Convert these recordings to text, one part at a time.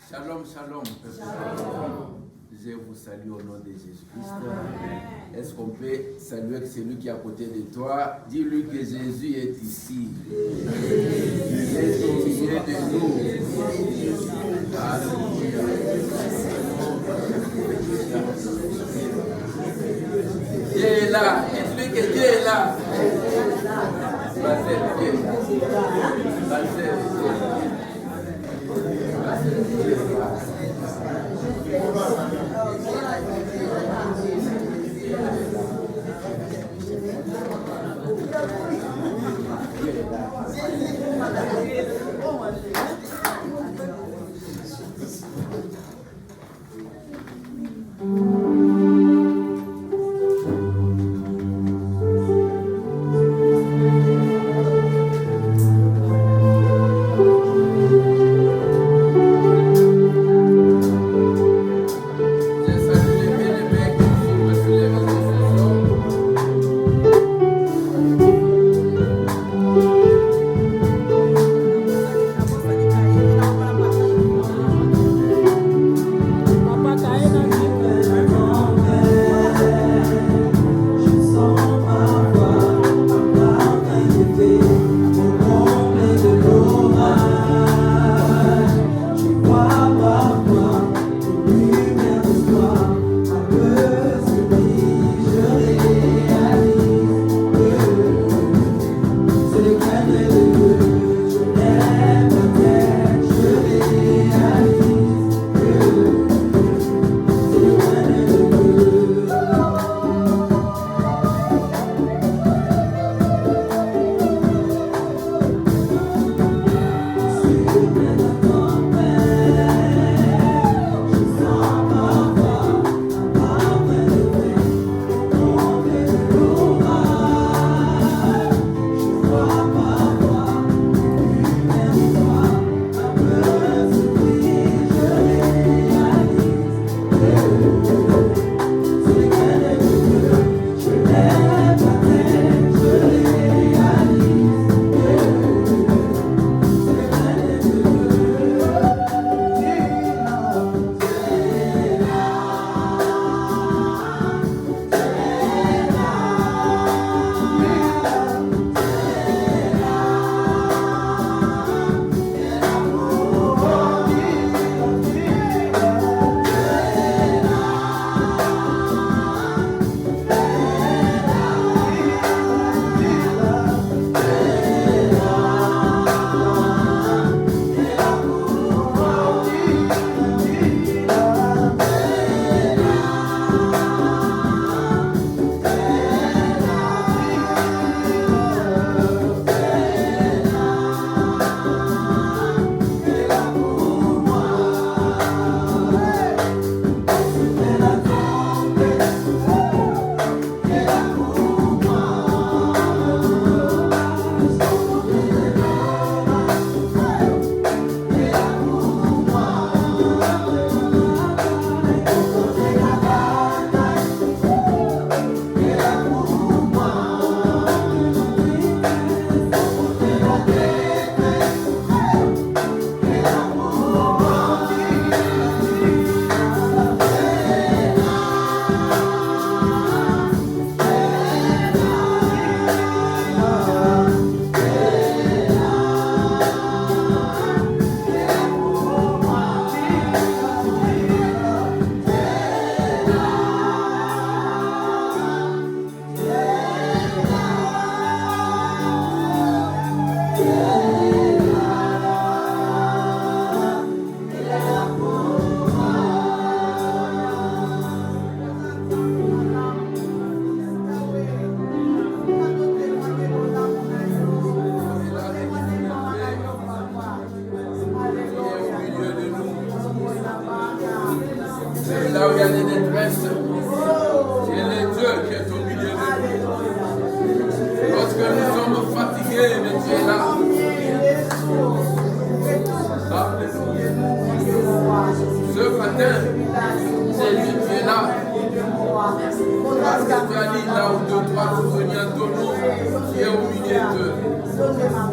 Shalom, shalom. Je vous salue au nom de Jésus-Christ. Est-ce qu'on peut saluer celui qui est à côté de toi? Dis-lui que Jésus est ici. Il est au milieu de nous. Alléluia. Dieu est là. Dis-lui que Dieu est là.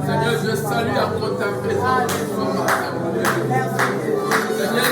Seigneur, je salue encore ta présence. Seigneur,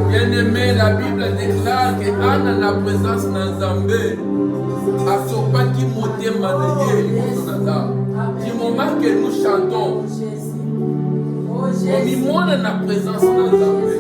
Bien-aimé, la Bible déclare que Anna na présence dans Zambé a sopaki motema na ye. Du moment que nous chantons, on y monte na présence dans Zambé.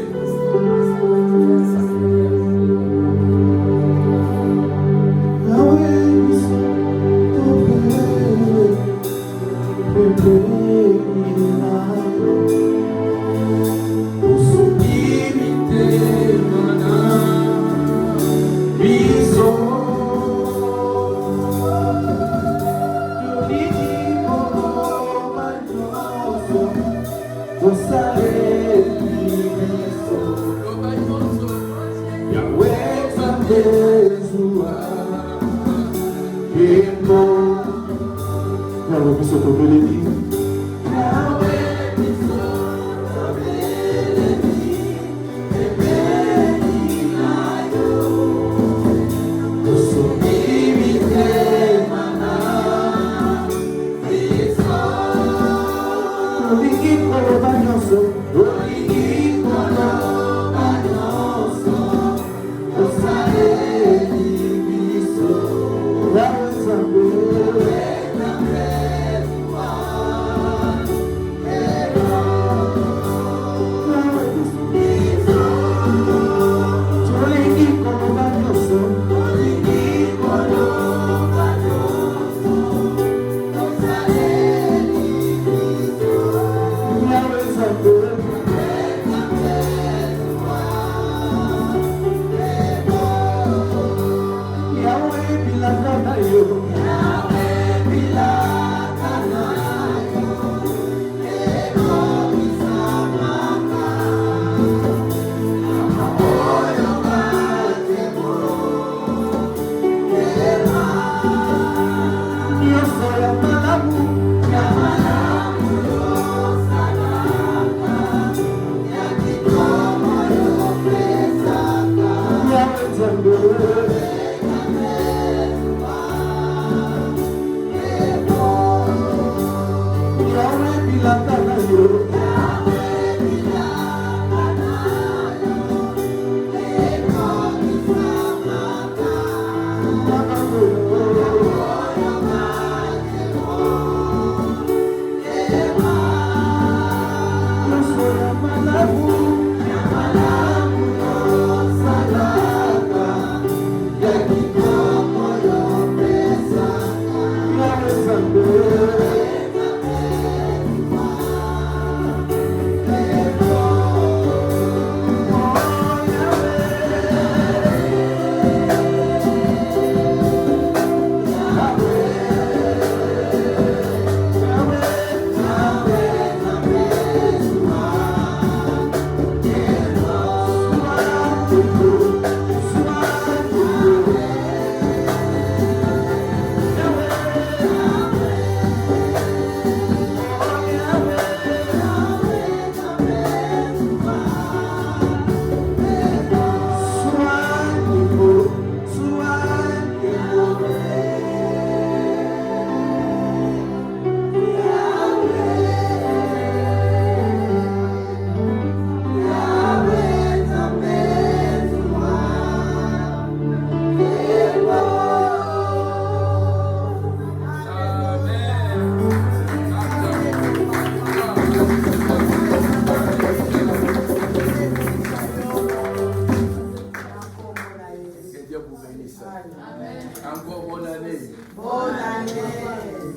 Encore bonne année. Bonne année.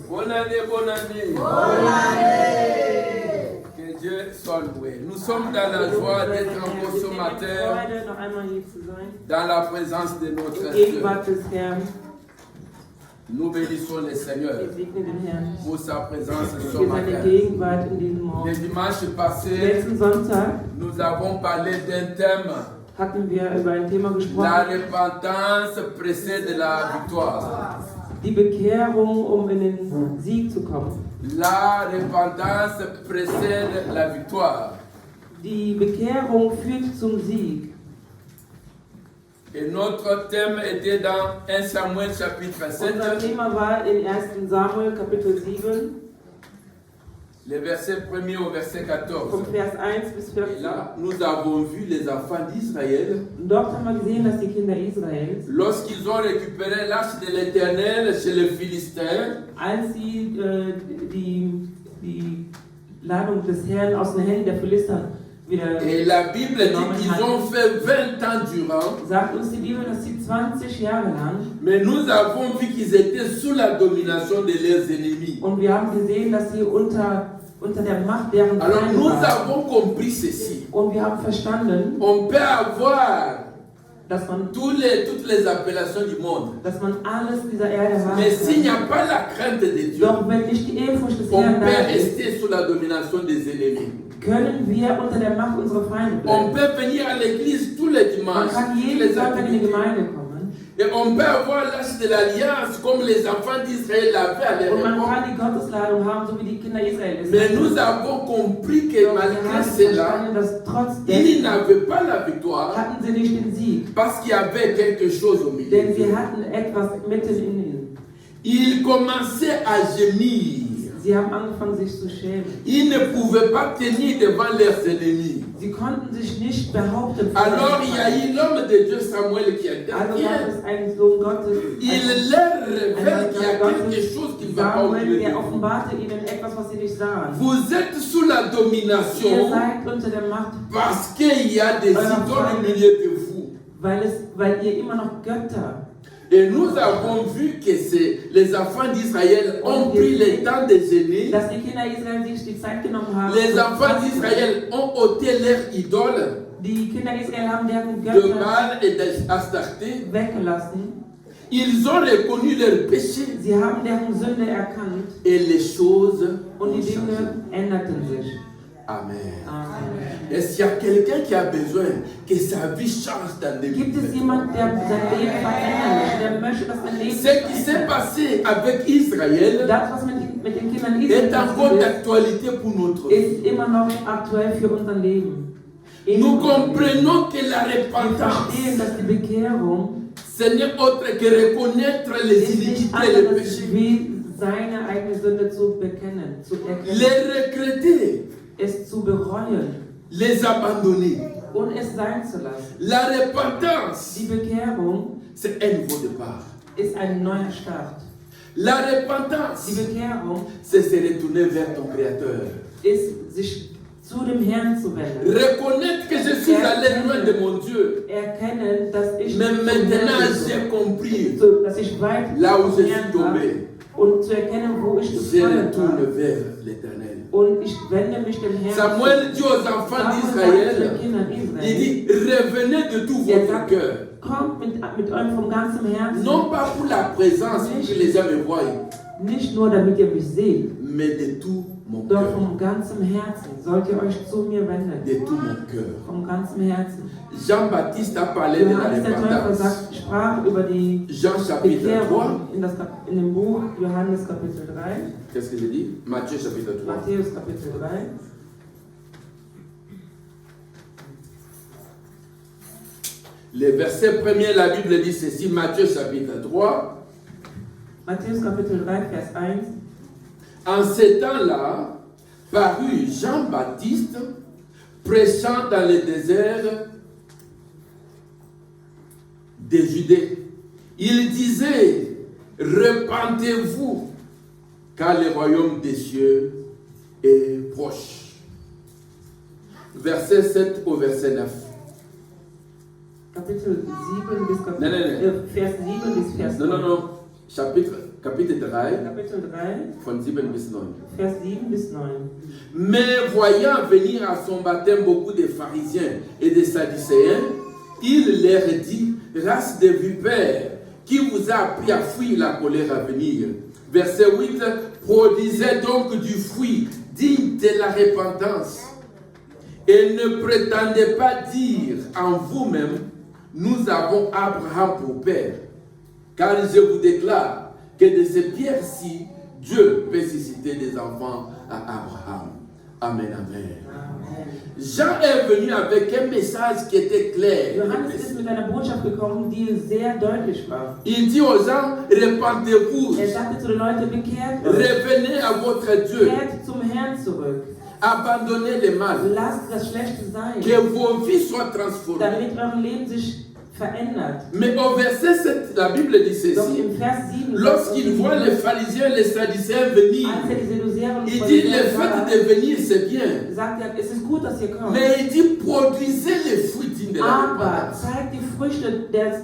Bonne année, bonne année. Bonne année. Que Dieu soit loué. Nous sommes dans la joie d'être encore ce matin Freude, noch einmal hier zu sein. dans la présence de notre In Dieu. Gegenwart des Herrn. Nous bénissons le Seigneur Wir segnen den Herrn pour sa présence ce für matin. seine Gegenwart in diesem Le Morgen. dimanche passé, Letzten Sonntag nous avons parlé d'un thème. hatten wir über ein Thema La gesprochen, repentance précède la victoire. die Bekehrung, um in den Sieg zu kommen. La repentance précède la victoire. Die Bekehrung führt zum Sieg. Et notre thème était dans 1 Samuel chapitre 7, Unser Thema war in 1. Samuel Kapitel 7, le verset 1er au verset 14. vom Vers 1 bis Et 14. là, nous avons vu les enfants d'Israël, Und dort haben wir gesehen, dass die Kinder Israels, lorsqu'ils ont récupéré l'arche de l'Éternel chez les Philistins, als sie die Ladung des Herrn aus den Händen der Philister wieder, et la Bible dit qu'ils ont fait 20 ans durant, sagt uns die Bibel, dass sie 20 Jahre lang, mais nous avons vu qu'ils étaient sous la domination de leurs ennemis. und wir haben gesehen, dass sie unter der Macht deren Alors Feinde nous waren. avons compris ceci. Und wir haben verstanden, On peut avoir dass man toutes les appellations du monde, alles dieser Erde haben mais s'il n'y kann. a pas la crainte de Dieu, Doch wenn nicht die Ehrfurcht des on Herrn peut da ist, rester sous la domination des ennemis. können wir unter der Macht unserer Feinde On bleiben. peut venir à l'église tous les Man dimanches, kann tous jeden les Sonntag in die après-midi. Gemeinde kommen. Et on peut avoir l'âge de l'alliance comme les enfants d'Israël l'avaient à Und man l'époque. kann die Gottesladung haben, so wie die Kinder Israels. Mais nous avons compris que Doch wir malgré haben cela, verstanden, dass trotzdem ils n'avaient pas la victoire hatten sie nicht den Sieg, parce qu'il y avait quelque chose au milieu. denn sie hatten etwas mitten in ihnen. Ils commençaient à gémir. Sie haben angefangen, sich zu schämen. Ils ne pouvaient pas tenir devant leurs ennemis. Sie konnten sich nicht behaupten. vor Alors den il y a Feinden. eu l'homme de Dieu Samuel qui a Also gab intervenu. es einen Sohn Gottes, Il leur révèle qu'il y a quelque chose qui ne va pas au Samuel, milieu de der vous. offenbarte ihnen etwas, was sie nicht sahen. Vous êtes sous la Ihr domination seid unter der Macht, parce qu'il y a des idoles au milieu de vous. weil ihr immer noch Götter. Et nous avons vu que les enfants d'Israël ont pris le temps de gêner. Dass die Kinder Israel sich die Zeit genommen haben. Les zu enfants fasten. d'Israël ont ôté leurs idoles Die Kinder Israel haben deren de Götter Baal et d'Astarté. weggelassen. Ils ont reconnu leurs péchés Sie haben deren Sünde erkannt et les choses und ont die changé. Dinge änderten sich. Amen. Amen. Est-ce qu'il y a quelqu'un qui a besoin que sa vie change dans les Gibt es jemanden, der sein Leben verändern möchte, der möchte, dass sein Leben Ce qui s'est passé avec Israël das, was mit den Kindern est Israel encore passiert d'actualité pour notre ist, vie. ist immer noch aktuell für unser Leben. Nous comprenons que la Wir repentance, verstehen, dass die Bekehrung ce n'est autre que reconnaître les ist nicht iniquités et les anderes péchés, wie seine eigene Sünde zu bekennen, zu erkennen, les regretter, es zu bereuen les abandonner. und es sein zu lassen. La repentance, Die Bekehrung c'est un nouveau départ. ist ein neuer Start. La Die repentance, Bekehrung c'est se retourner vers ton Créateur. ist, sich zu dem Herrn zu wenden. Reconnaître que je suis allé loin de mon Dieu. Erkennen, dass ich Mais zum maintenant, Herrn j'ai bin, compris. so, dass ich weit Là où zum je Herrn suis war tombé, und zu erkennen, wo ich je gefallen retourne war. vers l'Éternel. Und ich wende mich dem Herrn Samuel dit aux enfants Samuel sagt zu d'Israël, den Kindern il Israel, dit, revenez de tout er votre sagt, cœur. kommt mit eurem vom ganzen Herzen, Non pas pour la présence, pour que les gens me voient, nicht nur damit ihr mich seht, mais de tout mon doch cœur. vom ganzen Herzen sollt ihr euch zu mir wenden. De tout mon cœur. Vom ganzen Herzen. Jean-Baptiste a parlé de la Johannes der Täufer repentance. sprach über die Jean chapitre 3. Bekehrung in dem Buch Johannes Kapitel 3, Qu'est-ce que j'ai dit? Matthieu chapitre 3. Matthäus Kapitel 3. Le verset premier, la Bible dit ceci, Matthieu chapitre 3. Matthäus Kapitel 3, Vers 1. En ce temps-là, parut Jean-Baptiste prêchant dans le désert de Judée. Il disait, repentez-vous, car le royaume des cieux est proche. Verset 7 au verset 9. Kapitel 7 bis Kapitel, Nein, nein, nein. Vers 7 bis Vers 9. Non. Chapitre 3, Kapitel 3, von 7 bis 9. Vers 7 bis 9. Mais voyant venir à son baptême beaucoup de pharisiens et de sadducéens, il leur dit, race de vipères, qui vous a appris à fuir la colère à venir. Verset 8, produisez donc du fruit digne de la repentance. Et ne prétendez pas dire en vous-même, nous avons Abraham pour père. Car je vous déclare que de ces pierres-ci, Dieu peut susciter des enfants à Abraham. Amen, amen. Jean est venu avec un message qui était clair. Johannes ist mit einer Botschaft gekommen, die sehr deutlich war. Il dit aux gens, repentez-vous, Sagte zu den Leuten, bekehrt euch, revenez à votre Dieu, kehrt zum Herrn zurück, abandonnez le mal, lasst das Schlechte sein, que vos vies soient transformées. damit euer Leben sich verändert. Mais au verset 7, la Bible dit Doch ceci. im Vers 7, Lorsqu'il voit les pharisiens, les sadducéens venir, als die Sadduzäer und il dit, le fait sah, de venir, c'est bien. sagt er, es ist gut, dass ihr kommt, Mais il dit, produisez les fruits dignes de la aber repentance. zeigt die Früchte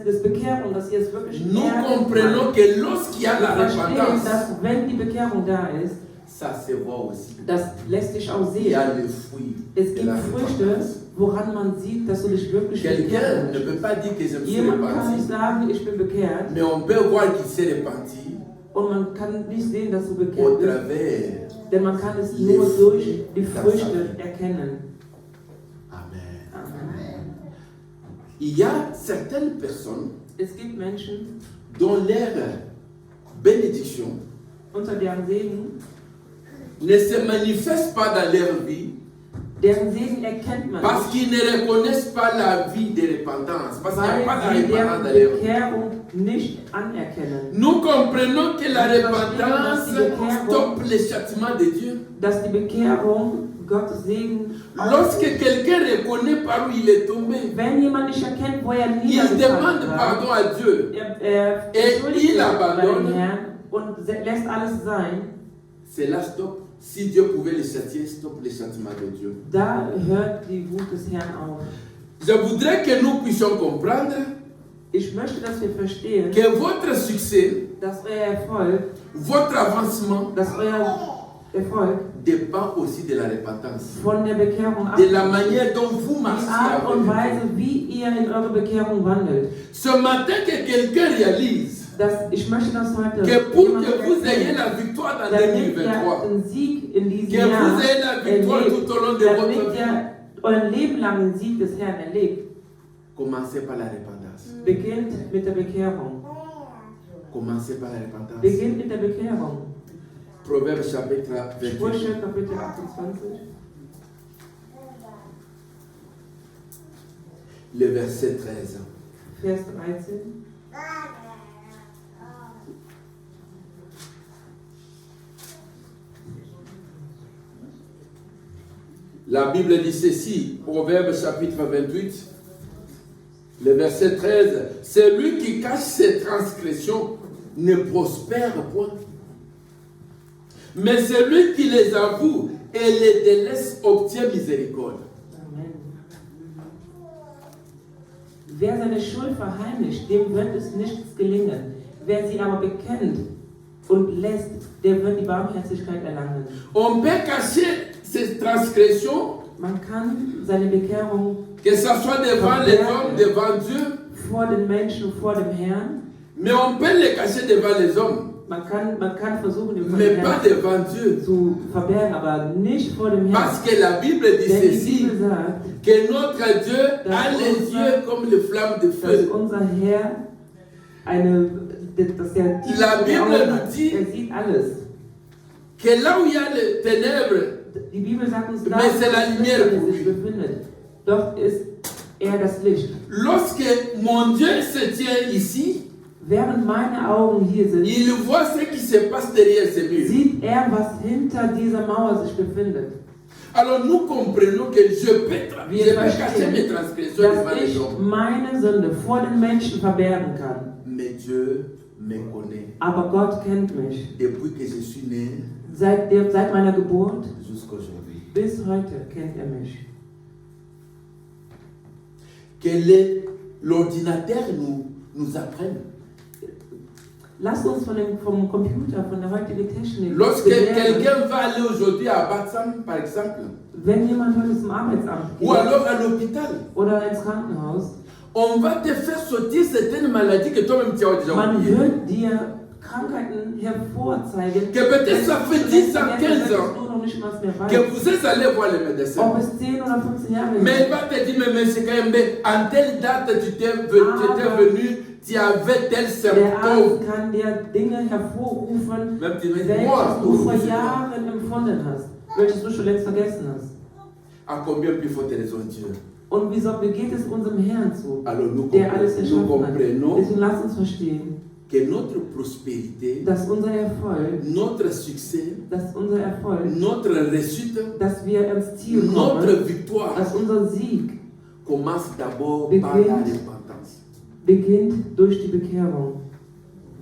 des Bekehrung, dass ihr es wirklich Nous ernst comprenons meint. que lorsqu'il y a la Wir verstehen, repentance, dass wenn die Bekehrung da ist, ça se voit aussi. das lässt sich auch Il y a sehen. le fruit Es de gibt la Früchte, repentance. woran man sieht, dass du dich wirklich Quelqu'un bekehren ne möchtest. peut pas dire que je me suis Jemand kann nicht repenti, sagen, ich bin bekehrt, mais on peut voir qu'il s'est repenti und man kann nicht sehen, dass du au bekehrt bist, travers. denn man kann es nur durch die Früchte erkennen. Amen. Amen. Il y a certaines personnes Es gibt Menschen, dont leur bénédiction unter deren Segen, ne se manifeste pas dans leur vie deren Segen erkennt man parce nicht, qu'ils ne reconnaissent pas la vie de repentance, parce qu'il n'y a pas weil de sie repentance deren dans leur vie. Bekehrung nicht anerkennen. Nous comprenons que la repentance stoppe les châtiments de Dieu. Dass die Bekehrung Gottes Segen Lorsque quelqu'un reconnaît par où il est tombé, wenn jemand nicht erkennt, wo er il niedergefallen demande war, pardon à Dieu. entschuldigt il sich bei abandonne. dem Herrn und lässt alles sein. Cela stoppe. Si Dieu pouvait les châtier, stoppe les châtiments de Dieu. Da hört die Wut des Herrn auf. Je voudrais que nous puissions comprendre Ich möchte, dass wir verstehen, que votre succès, dass euer Erfolg, votre avancement dass euer Erfolg dépend aussi de la repentance. von der Bekehrung De la abhängt. manière dont vous Die marchez Art und avec Weise, wie ihr in eure Bekehrung wandelt. Ce matin, que quelqu'un réalise Ich möchte das heute que pour jemandem que vous ayez erzählen, la victoire dans damit 2023, ihr einen Sieg in diesem que Jahr vous ayez la victoire erlebt, tout au long de damit votre vie, ihr euren Leben lang den Sieg des Herrn erlebt. commencez par la repentance. Beginnt mit der Bekehrung. Commencez par la repentance. Beginnt mit der Bekehrung. Proverbe chapitre 28. Sprüche, Kapitel 28, Le verset 13. Vers 13. La Bible dit ceci, Proverbe chapitre 28, le verset 13. Celui qui cache ses transgressions ne prospère point. Mais celui qui les avoue et les délaisse obtient miséricorde. Amen. Wer seine Schuld verheimlicht, dem wird es nichts gelingen. Wer sie aber bekennt und lässt, der wird die Barmherzigkeit erlangen. On peut cacher ses transgressions, Man kann seine Bekehrung que ce soit devant les hommes, devant Dieu, vor den Menschen, vor dem Herrn. mais on peut les cacher devant les hommes, Man kann versuchen, den vor mais dem pas Herrn devant Dieu. zu verbergen, aber nicht vor dem Herrn. Parce que la Bible dit Denn die ceci, Bibel sagt, que notre Dieu a les yeux comme les flammes de dass feu. unser Herr dass er tief La in die Bible Augen nous hat. dit- Er sieht alles. Que là où il y a les ténèbres, Die Bibel sagt uns, Mais c'est la wo lumière das pour Licht sich lui. befindet. Doch ist er das Licht. lorsque mon Dieu se tient ici, Während meine Augen hier sind, il voit ce qui se passe derrière ces murs. sieht er, was hinter dieser Mauer sich befindet. Alors nous comprenons que je peux cacher mes transgressions devant Dass les ich hommes. meine Sünde vor den Menschen verbergen kann. Mais Dieu me connaît. Aber Gott kennt mich. Depuis que je suis né Seit meiner Geburt jusqu'aujourd'hui. bis heute kennt er mich. Quel est l'ordinateur nous apprenne. Lasst uns vom Computer, von der heutigen Technik Lorsque belehren. quelqu'un va aller aujourd'hui à Batsam, par exemple, Wenn jemand heute zum Arbeitsamt ou geht alors à l'hôpital, oder ins Krankenhaus, on va te faire sortir certaines maladies que toi-même tu as déjà man oubliées. wird dir Krankheiten herzeigen, Que peut-être ça fait 10 ans, 15 ans du noch nicht mal mehr que weißt. vous êtes allé voir le médecin. Ob es 10 oder 15 Jahre Mais il va te dire, mais c'est quand même, en telle date tu étais venu, tu avais tel der symptôme. Arzt kann dir Dinge hervorrufen, Même tu me dis, welches moi, du vor Jahren empfunden hast, welches du schon längst vergessen hast. à combien plus faut raison Dieu? Und wie geht es unserem Herrn zu, Alors nous der alles comprenons erschaffen hat? Deswegen lasst uns verstehen, que notre prospérité, dass unser Erfolg, notre succès, notre réussite, dass wir ans Ziel notre kommen, victoire dass unser Sieg commence d'abord Beginnt. par la repentance. beginnt durch die Bekehrung.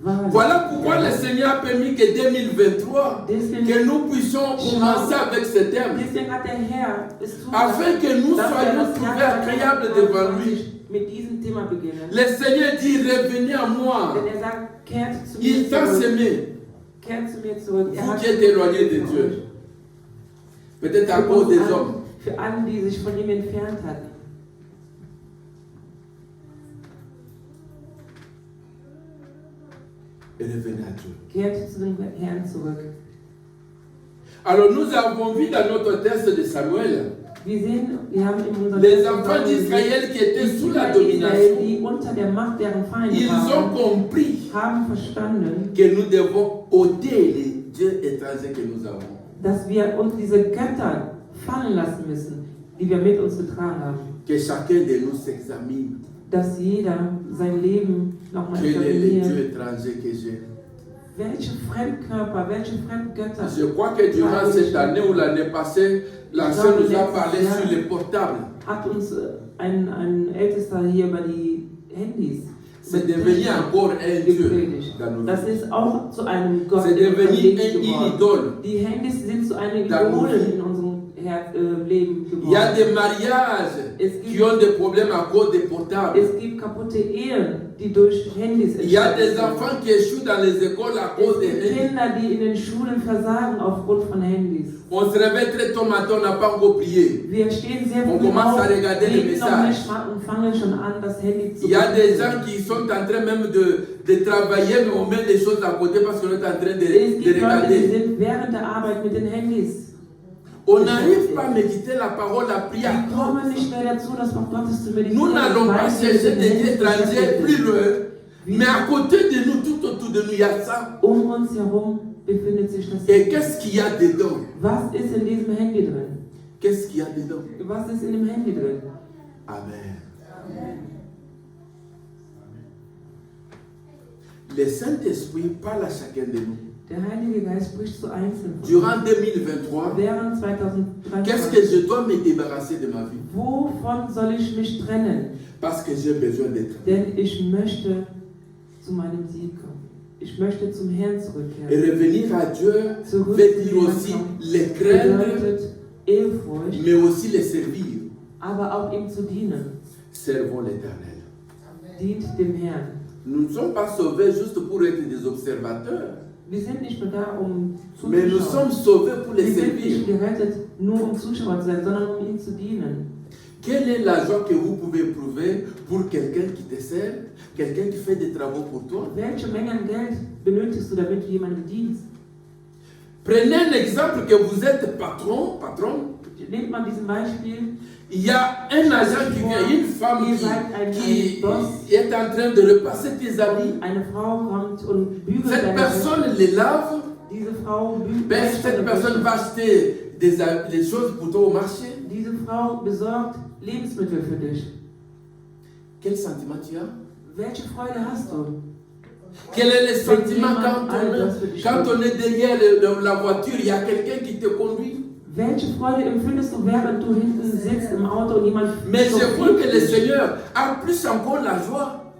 Wahrlich. Voilà pourquoi le Seigneur a permis que 2023, Deswegen, que nous puissions commencer avec ce thème, deswegen hat der Herr es afin que nous dass wir soyons das trouvés Jahr agréables devant lui. 2020 mit diesem Thema beginnen. Le Seigneur dit, revenez à moi. Denn er sagt, kehrt zu mir Il t'a zurück. semé, Kehrt zu mir zurück. Er vous hat qui êtes éloignés de Dieu. Peut-être à cause des hommes. Für alle, die sich von ihm entfernt hatten. Et revenez à Dieu. Kehrt zu dem Herrn zurück. Alors nous avons vu dans notre texte de Samuel, Wir haben in unserem les enfants d'Israël qui étaient sous la domination, die unter der Macht deren Feinde ils ont waren, compris haben verstanden, que nous devons ôter les dieux étrangers que nous avons. dass wir uns diese Götter fallen lassen müssen, die wir mit uns getragen haben. Que chacun de nous s'examine. Dass jeder sein Leben nochmal Quels sont les examiniert. dieux étrangers que j'ai? Welche Fremdkörper, welche Fremdgötter? Je crois que durant cette année ou l'année passée, l'ancien nous a parlé sur les portables. Hat uns ein Ältester hier über die Handys C'est devenu encore un Dieu gepredigt. dans nos Das vies. ist auch zu einem Gott C'est in unserem devenu Leben une geworden. idole. Die Handys sind zu einem Dans nos Idol vies. in unserem Leben Il y a geworden. des mariages qui ont des problèmes à cause des portables. Es gibt kaputte Ehen, die durch Handys Il y a des entstanden sind. enfants qui échouent dans les écoles à Es cause des gibt handys. Kinder, die in den Schulen versagen aufgrund von Handys. On se réveille très tôt matin, on n'a pas encore prié. Wir stehen sehr On früh commence auf, à regarder les beten noch messages. nicht mal und fangen schon an, das Handy zu Il y a des benutzen. gens qui sont en train même de travailler, mais on met des choses à côté parce qu'on est en train Es de gibt Leute, die regarder. sind während der Arbeit mit den Handys. On n'arrive pas à méditer la parole, à prier à Die kommen cause. nicht mehr dazu, das Wort Gottes zu meditieren. Nous n'allons pas weil sie chercher mit den des Handys dieux étrangers beschäftigt plus sind. loin, mais à côté de nous, tout autour de nous, il y a ça. uns herum befindet sich das Et Handy. qu'est-ce qu'il y a dedans? Was ist in diesem Handy drin? Qu'est-ce qu'il y a dedans? Was ist in dem Handy drin? Amen. Le Saint-Esprit parle à chacun de nous. Der Heilige Geist spricht zu Einzelnen. Durant 2023, Während qu'est-ce 2023, que je dois me débarrasser de ma vie? wovon soll ich mich trennen? Parce que j'ai besoin d'être. Denn ich möchte zu meinem Sieg kommen. Ich möchte zum Herrn Et zurückkehren. revenir à Dieu Zurück veut zu dire dem aussi Herrn les craindre, bedeutet Ehrfurcht, mais aussi les servir. aber auch ihm zu dienen. Servons l'Éternel. Dient dem Herrn. Nous ne sommes pas sauvés juste pour être des observateurs, Wir sind nicht nur da, um mais nous zuzuschauen. sommes sauvés pour les Wir sind nicht servir. gerettet, nur um Zuschauer zu sein, sondern um ihm zu dienen. Quelle est la joie que vous pouvez éprouver pour quelqu'un qui te sert, quelqu'un qui fait des travaux pour toi? Welche Menge an Geld benötigst du, damit du jemandem dienst? Prenez un exemple que vous êtes patron. Nehmt mal diesen Beispiel. Il y a un agent qui vient, une femme qui est en train de repasser tes habits. Eine Frau kommt und bügelt Cette deine personne Wäsche. les lave. Diese Frau bügelt Ben, wäscht cette deine personne Wäsche. va acheter des choses pour toi au marché. Diese Frau besorgt Lebensmittel für dich. Quel sentiment tu as? Welche Freude hast du? Quel est le sentiment quand on est derrière la voiture, il y a quelqu'un qui te conduit? Welche Freude empfindest du, während du hinten sitzt im Auto und jemand Mais je chauffiert crois que le dich? Seigneur a plus encore la joie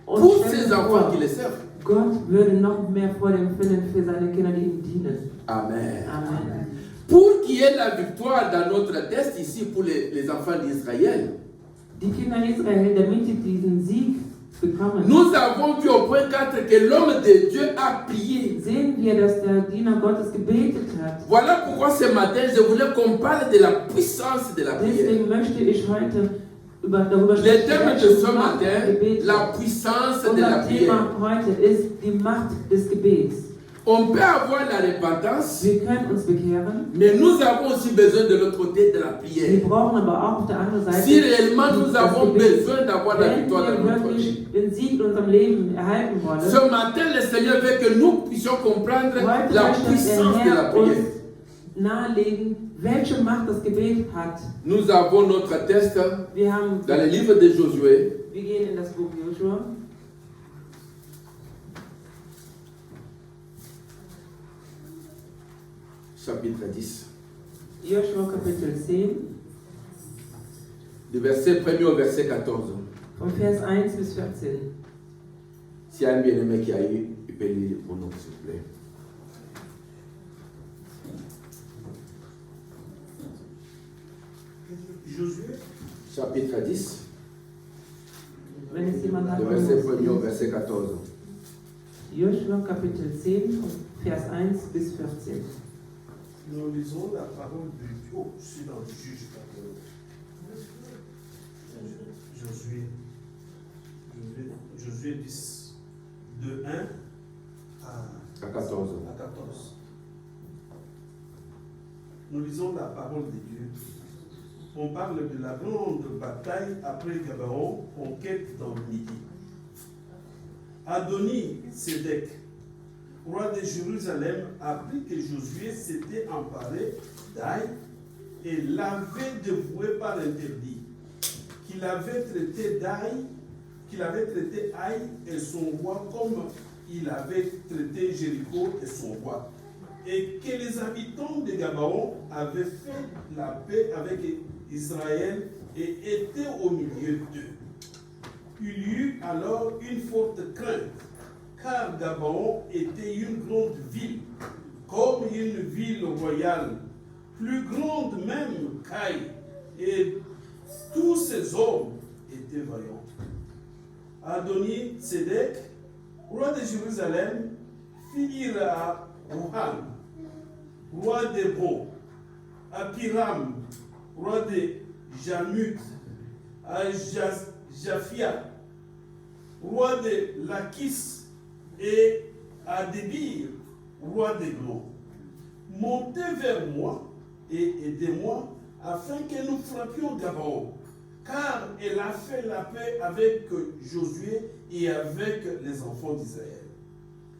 Und pour stell ses dir enfants vor, qui le servent. Gott würde noch mehr Freude empfinden für seine Kinder, die ihm dienen. Amen. Amen. Pour qu'il y ait la victoire dans notre test ici pour les enfants d'Israël, Die Kinder Israel, damit sie diesen Sieg bekommen, nous avons vu au point 4 que l'homme de Dieu a prié. sehen wir, dass der Diener Gottes gebetet hat. Voilà pourquoi ce matin, je voulais qu'on parle de la puissance de la prière. Deswegen möchte ich heute darüber Le sprechen, thème de welche ce Macht des matin, Gebets la hat. puissance de la Unser prière. Thema heute ist die Macht des Gebets. On peut avoir la repentance, Wir können uns bekehren, mais nous avons aussi besoin de l'autre côté de la wir prière. brauchen aber auch auf der anderen Seite Si réellement nous das avons Gebet. besoin d'avoir la Wenn victoire dans wir notre vie. wirklich den Sieg in unserem Leben erhalten wollen, Ce matin, le Seigneur veut que nous puissions comprendre heute la möchte puissance de der la Herr prière. uns nahelegen, welche Macht das Gebet hat. Nous avons notre test Wir haben, dans le livre de Josué, wir gehen in das Buch Joshua, chapitre 10, Joshua Kapitel 10, du verset 1er au verset 14. vom Vers 1 bis 14. S'il y a un bien-aimé qui a eu, il peut lire mon nom, s'il vous plaît. Josué, Chapitre 10, Wenn es jemand hat, du verset 1er au verset 14. Joshua Kapitel 10, vom Vers 1 bis 14. nous lisons la parole de Dieu. Oh, je suis dans le juge 14. Josué 10, de 1 À 14. à 14. Nous lisons la parole de Dieu. On parle de la grande bataille après Gabaon, conquête dans le Midi. Adoni-Sédec, roi de Jérusalem, apprit que Josué s'était emparé d'Aï et l'avait dévoué par interdit, qu'il avait traité Aï et son roi comme il avait traité Jéricho et son roi, et que les habitants de Gabaon avaient fait la paix avec Israël et étaient au milieu d'eux. Il y eut alors une forte crainte, car Gabaon était une grande ville, comme une ville royale, plus grande même qu'Aï, et tous ces hommes étaient vaillants. Adoni-Sédec, roi de Jérusalem, fit dire à Rohan, roi d'Hébron, à Piram, roi de Jarmuth, à Japhia, roi de Lachis, et à Débir, roi d'Eglon, montez vers moi et aidez-moi afin que nous frappions Gabaon, car elle a fait la paix avec Josué et avec les enfants d'Israël.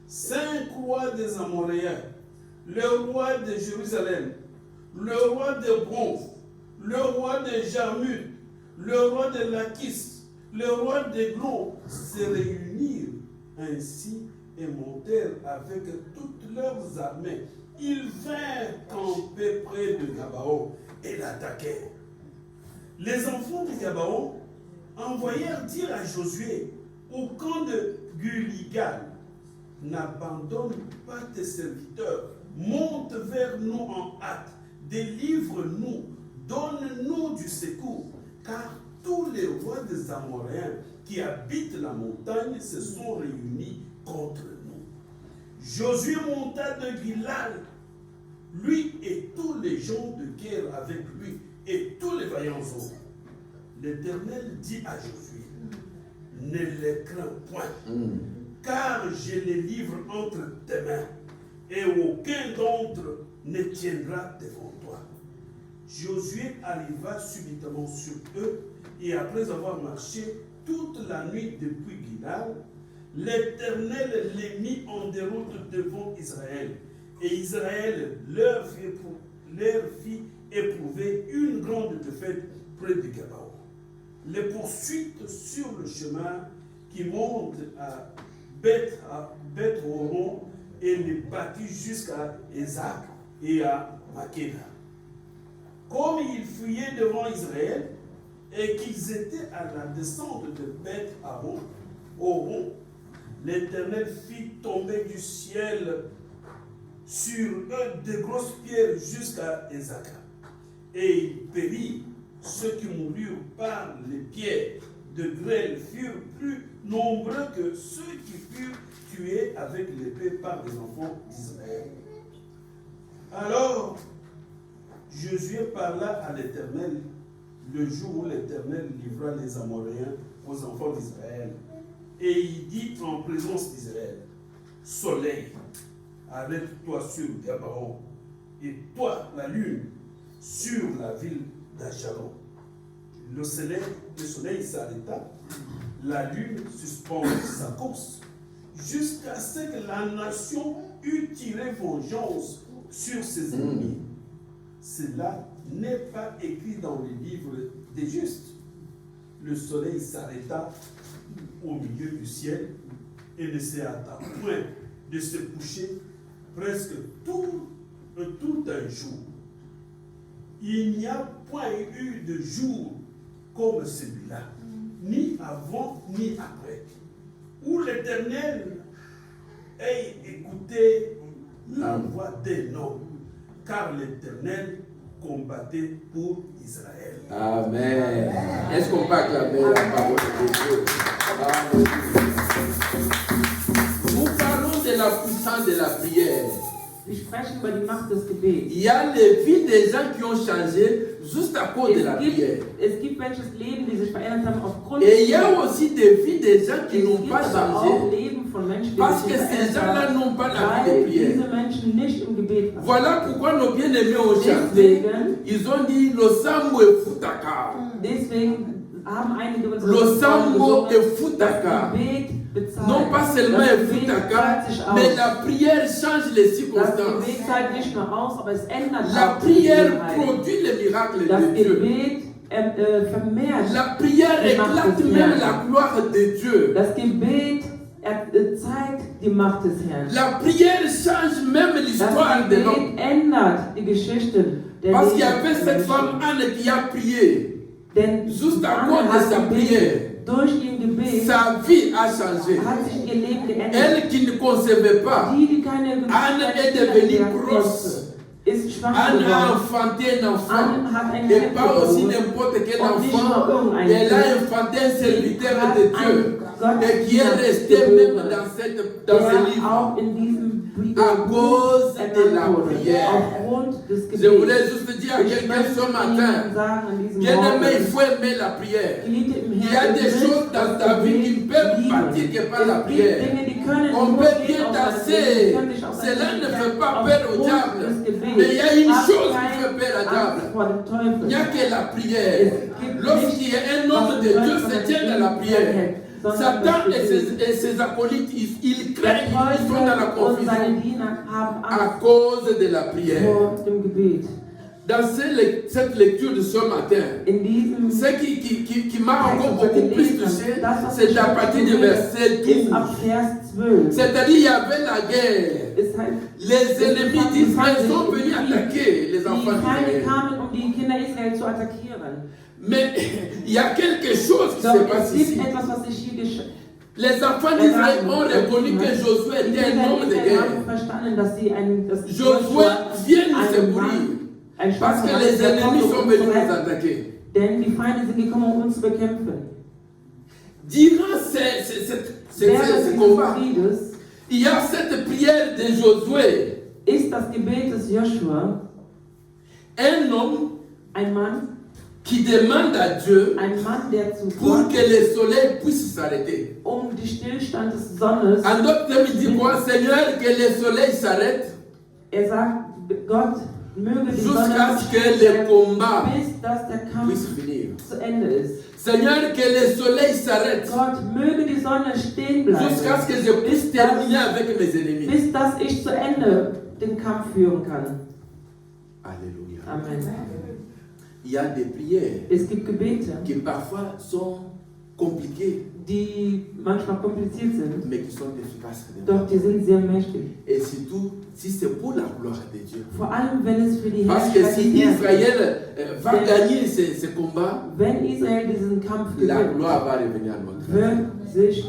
5 rois des Amoréens, le roi de Jérusalem, le roi de Bronze, le roi de Jarmuth, le roi de Lachis, le roi d'Eglon se réunirent ainsi et montèrent avec toutes leurs armées. Ils vinrent camper près de Gabaon et l'attaquèrent. Les enfants de Gabaon envoyèrent dire à Josué au camp de Gilgal, n'abandonne pas tes serviteurs, monte vers nous en hâte, délivre-nous, donne-nous du secours, car tous les rois des Amoréens qui habitent la montagne se sont réunis contre nous. Josué monta de Gilgal, lui et tous les gens de guerre avec lui, et tous les vaillants hommes. L'Éternel dit à Josué, ne les crains point, car je les livre entre tes mains, et aucun d'entre ne tiendra devant toi. Josué arriva subitement sur eux, et après avoir marché toute la nuit depuis Gilgal, l'Éternel les mit en déroute devant Israël, et Israël leur fit éprouver une grande défaite près de Gabaon. Les poursuites sur le chemin qui monte à Beth-Horon et les battit jusqu'à Ézac et à Makeda. Comme ils fuyaient devant Israël et qu'ils étaient à la descente de Beth-Horon, l'Éternel fit tomber du ciel sur eux de grosses pierres jusqu'à Ézac. Et ils périrent ceux qui moururent par les pierres de grêle furent plus nombreux que ceux qui furent tués avec l'épée par les enfants d'Israël. Alors, Josué parla à l'Éternel le jour où l'Éternel livra les Amoréens aux enfants d'Israël. Et il dit en présence d'Israël, Soleil, arrête-toi sur Gabaon, et toi, la lune, sur la ville d'Ajalon. Le soleil s'arrêta, la lune suspendit sa course, jusqu'à ce que la nation eût tiré vengeance sur ses ennemis. Cela n'est pas écrit dans les livres des justes. Le soleil s'arrêta au milieu du ciel et ne s'est hâta point de se coucher presque tout un jour. Il n'y a point eu de jour comme celui-là, ni avant ni après, où l'Éternel ait écouté la voix des noms, car l'Éternel combattait pour Israël. Amen. Est-ce qu'on peut acclamer la parole de Dieu? Amen. Nous parlons de la puissance de la prière. Wir sprechen über die Macht des Gebets. Il y a les vies des gens qui ont changé juste à cause de la prière. Es gibt welches Leben, die sich verändert haben aufgrund Et il y a aussi des vies des gens qui es n'ont gibt pas aber auch changé Leben von Menschen, die parce sich que nicht ces verändert gens-là haben, n'ont pas la vie de weil prière. diese Menschen nicht im Gebet waren. Voilà pourquoi nos bien-aimés ont chanté. Deswegen, Ils ont dit le sambo et futaka. deswegen haben einige Le unserer sambo et das futaka. Gebet bezahlt. Non pas seulement Das et Gebet futaka, zahlt sich aus. mais la prière change les Das circonstances. Gebet zahlt nicht nur aus, aber es ändert La auch die prière Gegebenheiten. produit les miracles Das de Dieu. Gebet vermehrt. La prière éclate même la gloire de Dieu. Das Gebet zeigt die Macht des Herrn. La prière change même Das l'histoire de l'homme. Gebet ändert die Geschichten der Parce qu'il y Leben avait der cette Menschen. femme Anne qui a prié. Denn Juste à Anne cause de hat sa gebetet. prière, Durch ihr Gebet sa vie a changé. hat sich ihr Leben geändert. Elle qui ne concevait pas, Die keine Anne est devenue grosse. ist schwach Anne a geworden. enfanté un enfant. Anne hat ein Et Kind pas aussi geboren. n'importe quel Und nicht enfant. nur irgendein Elle a Kind. enfanté un serviteur hat de Dieu. ein Et qui est resté Gottesdienst même geboren, dans ce der livre. auch in diesem Brief À cause de la ernannt wurde, prière. aufgrund des Je voulais Gebets. juste dire à Ich quelqu'un möchte ce Ihnen matin, sagen an diesem bien-aimé, il Morgen, faut aimer la prière. Geliebte im Il y a Herrn, des ihr choses müsst dans das ta vie qui Gebet peuvent lieben. partir que par la Es gibt prière. Dinge, die können On nur peut gehen bien aus das danser, Gebet. Die können dich aus cela deinem ne Gebet fait pas peur au aufgrund diable. des Gebets. Mais il y a une Hab chose qui keine fait peur au Angst diable. vor dem Teufel. Il n'y a que la prière. Lorsqu'il y a un homme de Dieu se tient dans la prière, Satan et ses acolytes, ils craignent, Der ils sont dans la Teufel und confusion seine Diener haben à Angst cause de la prière. vor dem Gebet. Dans cette lecture de ce matin, In diesem ce qui m'a encore beaucoup plus touché, c'est à partir du verset ist 12. ab Vers 12. C'est-à-dire, il y avait la guerre. Es heißt, Les ennemis d'Israël sont venus attaquer les die enfants Feinde d'Israël. kamen, um die Kinder Israel zu attackieren. Mais il y a quelque chose qui se Doch passe es gibt ici. etwas, was sich hier geschieht. Les enfants d'Israël ont reconnu que Josué Die était un Kinder homme de Israel haben guerre. verstanden, dass Josué vient de se ein brûler ein parce que schwacher les Mann, der ennemis kommt, sont um venus uns zu nous retten. attaquer. Denn die Feinde sind gekommen, um uns zu bekämpfen. Durant ce Während combat, dieses Krieges il y a cette prière de Josué. ist das Gebet des Joshua Un homme ein Mann, qui demande à Dieu ein Mann, der zu pour Gott, que le soleil puisse s'arrêter. die Stillstand des Sonnes, En d'autres termes, il dit quoi? Seigneur, que le soleil s'arrête sagt, Gott möge die jusqu'à Sonne ce que le combat bis dass der Kampf puisse finir. zu Ende ist. Seigneur, que le soleil s'arrête Gott möge die Sonne stehen jusqu'à ce bleiben, que je puisse terminer avec mes ennemis. bis dass ich zu Ende den Kampf führen kann. Alléluia. Amen. Il y a des prières Es gibt Gebete, qui parfois sont compliquées, die manchmal kompliziert sind, mais qui sont efficaces. doch die sind sehr mächtig. Et surtout, si c'est pour la gloire de Dieu. Vor allem, wenn es für die Parce que Herrlichkeit si des Herrn Israël va gagner ce combat, ist. Wenn Israel diesen Kampf la gewinnt, gloire va revenir à notre vie. wird sich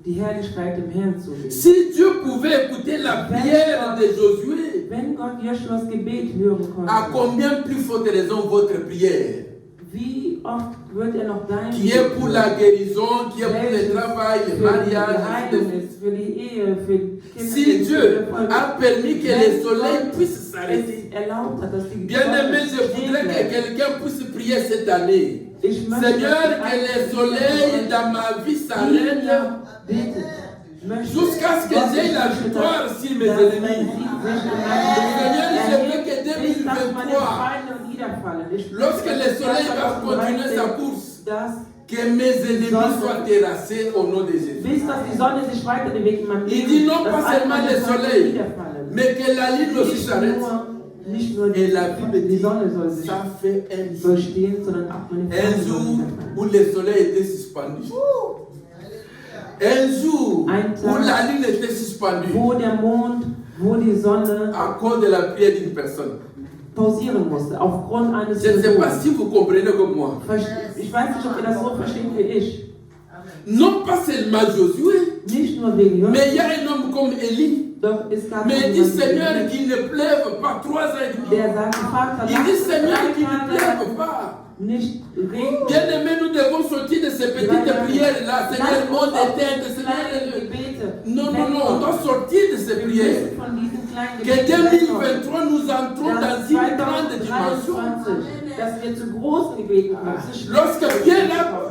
die Herrlichkeit dem Herrn zuwenden. Si Dieu pouvait écouter la prière de Josué, Wenn Gott Joshuas Gebet hören à konnte, combien plus forte raison votre prière? Wie oft wird er noch dein qui est pour la guérison, qui est pour le travail, le für die mariage. Heilung ist, für die Ehe, für die Kinder, Si für Dieu die a permis que le soleil puisse s'arrêter, es erlaubt hat, dass die bien-aimé, Sonne je stehen voudrais que bleibt. quelqu'un puisse prier cette année. Ich möchte, Seigneur, dass que le soleil dans ma vie s'arrête jusqu'à ce que j'aie la victoire sur mes ennemis. Seigneur, je veux que 2023, lorsque le soleil va continuer sa course, que mes ennemis soient terrassés au nom de Jésus. Bis dass die Sonne sich weiter bewegt in meinem Il Leben, dit non dass pas alle seulement meine le Feinde soleil, niederfallen. mais que la lune aussi s'arrête. Nicht nur Et la Bible die dit, Sonne soll sich ça fait un soll jour. stehen, sondern auch meine Un Feinde jour sollen niederfallen. où le soleil était suspendu. Un jour où la lune était suspendue Wo der Mond, wo die Sonne à cause de la prière d'une personne. pausieren musste, aufgrund eines Je ne sais pas Symptoms. si vous comprenez comme moi. Ich weiß nicht, ob ihr das so versteht wie ich. Non pas seulement Josué, Nicht nur wegen Josef, mais il y a un homme comme Élie. doch es gab Mais il dit jemanden, Seigneur qu'il ne pleuve pas 3 ans et demi. der sagte, Vater, Il dit Seigneur lass qu'il ne 3 Tage pleuve pas. nicht regnen. Bien aimé, nous devons sortir de ces petites prières-là. Seigneur, monde éteinte, Seigneur. Non, non, non, on doit sortir de ces prières. Que 2023 nous entrons dans une grande dimension. Dass wir zu großen Gebeten kommen. Lorsque Pierre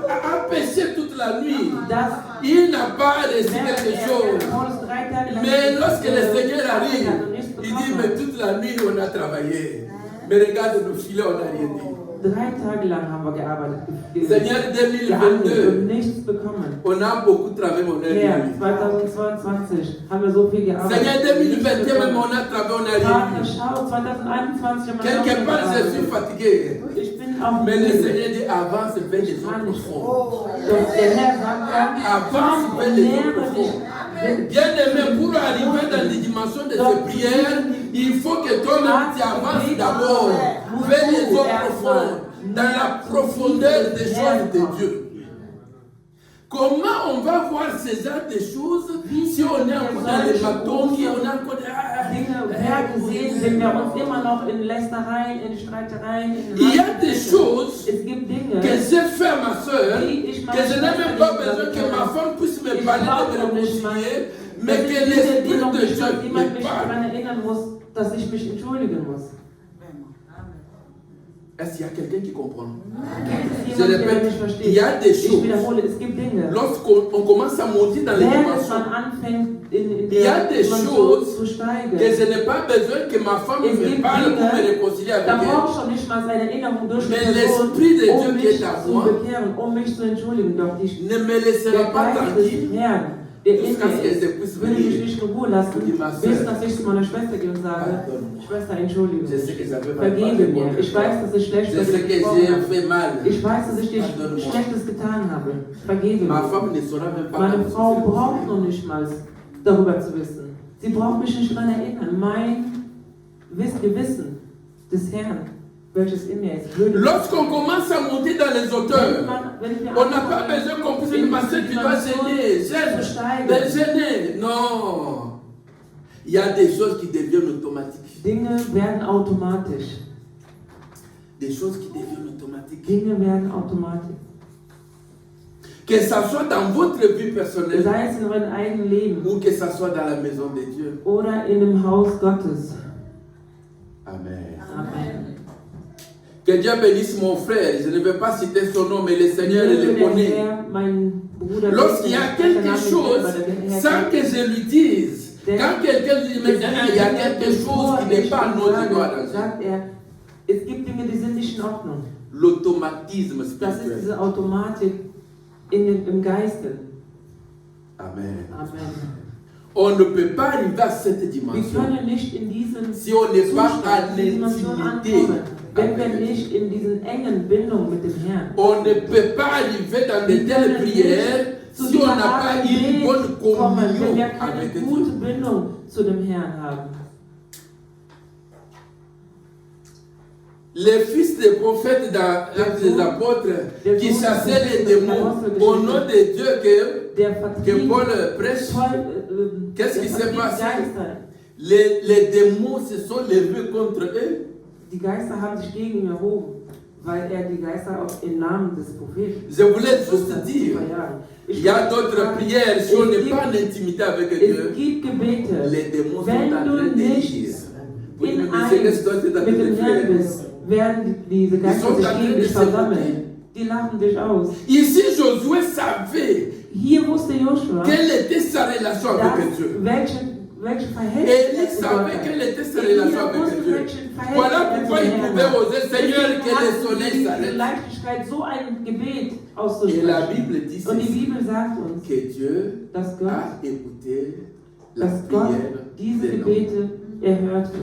a péché toute la nuit, il n'a pas reçu quelque chose. Mais lorsque le Seigneur arrive, il dit, mais toute la nuit on a travaillé. Mais regarde nos filets, on n'a rien dit. 3 Tage lang haben wir gearbeitet. Seigneur, geangelt 2022, und nichts bekommen. on a beaucoup travaillé, mon Ja, ami. 2022 haben wir so viel gearbeitet. Seigneur, 2021, même on a travaillé, on n'a rien Vater, dit. schau, 2021 haben wir Quelque noch part, je suis gearbeitet. fatigué. Ich bin auch Mais le müde. Seigneur dit, avance vers les eaux profondes. Doch der Herr sagt dann, komm und nähere dich. Bien aimé, pour arriver dans les dimensions de ces prières, il faut que toi-même tu avances d'abord vers les eaux profondes, dans la profondeur des choses de Dieu. Comment on va voir ces genres de choses si on est encore dans les bâtons, si on est encore Dinge werden sehen, sind wir uns immer noch in Lästereien, in Streitereien, in Il y a des choses Es gibt Dinge, que j'ai fait, ma soeur, que je n'ai même pas besoin que ma femme puisse me parler de me réconcilier, mais dass que ich l'Esprit Dinge, de Dieu jemand me mich parle. daran erinnern muss, dass ich mich entschuldigen muss. Est-ce qu'il y a quelqu'un qui comprend? Gibt es Je jemanden, der mich répète, versteht? il y a des Ich choses. wiederhole, es gibt Dinge. Lorsqu'on commence à monter dans les Während dimensions, man anfängt, in il y a der des Dimension choses zu steigen, que je n'ai pas besoin que ma femme Es me gibt parle pour me Dinge, réconcilier da avec elle. braucht schon nicht mal seine Erinnerung durch die Mais Person, l'Esprit de Dieu um qui mich est à zu moi bekehren, um mich zu entschuldigen. Doch die Ne me laissera der pas Geist des tranquille Herrn, der in jusqu'à ce mir qu'elle ist, se puisse will mich venir. nicht in Ruhe lassen, Die ma bis sœur. dass ich zu meiner Schwester gehe und sage, Pardonne-moi. Schwester, entschuldige Je sais mich, que j'avais mal vergebe parlé mir. contre Ich toi. weiß, dass ich schlecht Je über sais dich que gesprochen j'ai habe. fait mal. Ich weiß, dass ich dir Pardonne-moi. Schlechtes getan habe. Vergebe Ma mir. femme ne saura même pas Meine comment Frau ça s'est braucht passé. noch nicht mal darüber zu wissen. Sie braucht mich nicht daran erinnern. Mein Gewissen des Herrn, welches in mir ist, würde Lorsqu'on commence à monter dans les hauteurs, on n'a pas besoin qu'on puisse dire, ma soeur, tu dois gêner, gêne, gêner. Non. Il y a des choses qui deviennent automatiques. Dinge werden automatisch. Des choses qui deviennent automatiques. Dinge werden automatisch. Que ça soit dans votre vie personnelle Sei es in eurem eigenen Leben ou que ça soit dans la maison de Dieu. oder in dem Haus Gottes. Amen. Amen. Que Dieu bénisse mon frère. Je ne vais pas citer son nom, mais le Seigneur Möge le der connaît. Herr, mein Bruder, Lorsqu'il y a quelque chose, sans que je lui dise, quand quelqu'un dit, mais il y a quelque chose qui n'est pas en notre droit dans sagt es gibt Dinge, die sind nicht in Ordnung. l'automatisme Das ist spirituel. diese Automatik im Geiste. Amen. Amen. On ne peut pas arriver à cette Wir dimension können nicht in diesen si on n'est pas à Zustand, diese Dimension l'intimité. ankommen, wenn wir avec Dieu. nicht in diesen engen Bindungen mit dem Herrn. On ne peut pas arriver dans de telles prières Zu si on dieser n'a pas Art une Weg bonne kommen, wenn communion wir keine avec gute Dieu. Bindung zu dem Herrn haben. Les fils des prophètes dans Actes des apôtres qui chassaient les démons au nom de Dieu Der que Vertrieb Paul prêche, Qu'est-ce qui s'est passé? les démons se sont levés contre eux. Die Geister haben sich gegen ihn erhoben. weil er die Geister auch im Namen des Propheten Je voulais juste dire, verjagt. il y a d'autres prières, si on n'est pas en intimité avec Es Dieu, gibt Gebete, les démons sont wenn en du train de nicht dire. Vous in me disiez, qu'est-ce que toi tu es en train mit de dem Herrn faire? bist, werden diese Geister sich gegen dich versammeln. Die lachen dich aus. Ici, Josué savait Hier wusste Joshua, quelle était sa relation avec Dieu. welche Élie Verhältnis savait quelle était sa relation avec Dieu. Voilà pourquoi il pouvait oser, Seigneur, que le soleil s'arrête. Leichtigkeit, so ein Gebet Et la auszusprechen. Bible dit Und die ceci, Bibel sagt uns, que Dieu dass Gott, a écouté la dass Gott prière diese des hommes. Gebete erhört hat.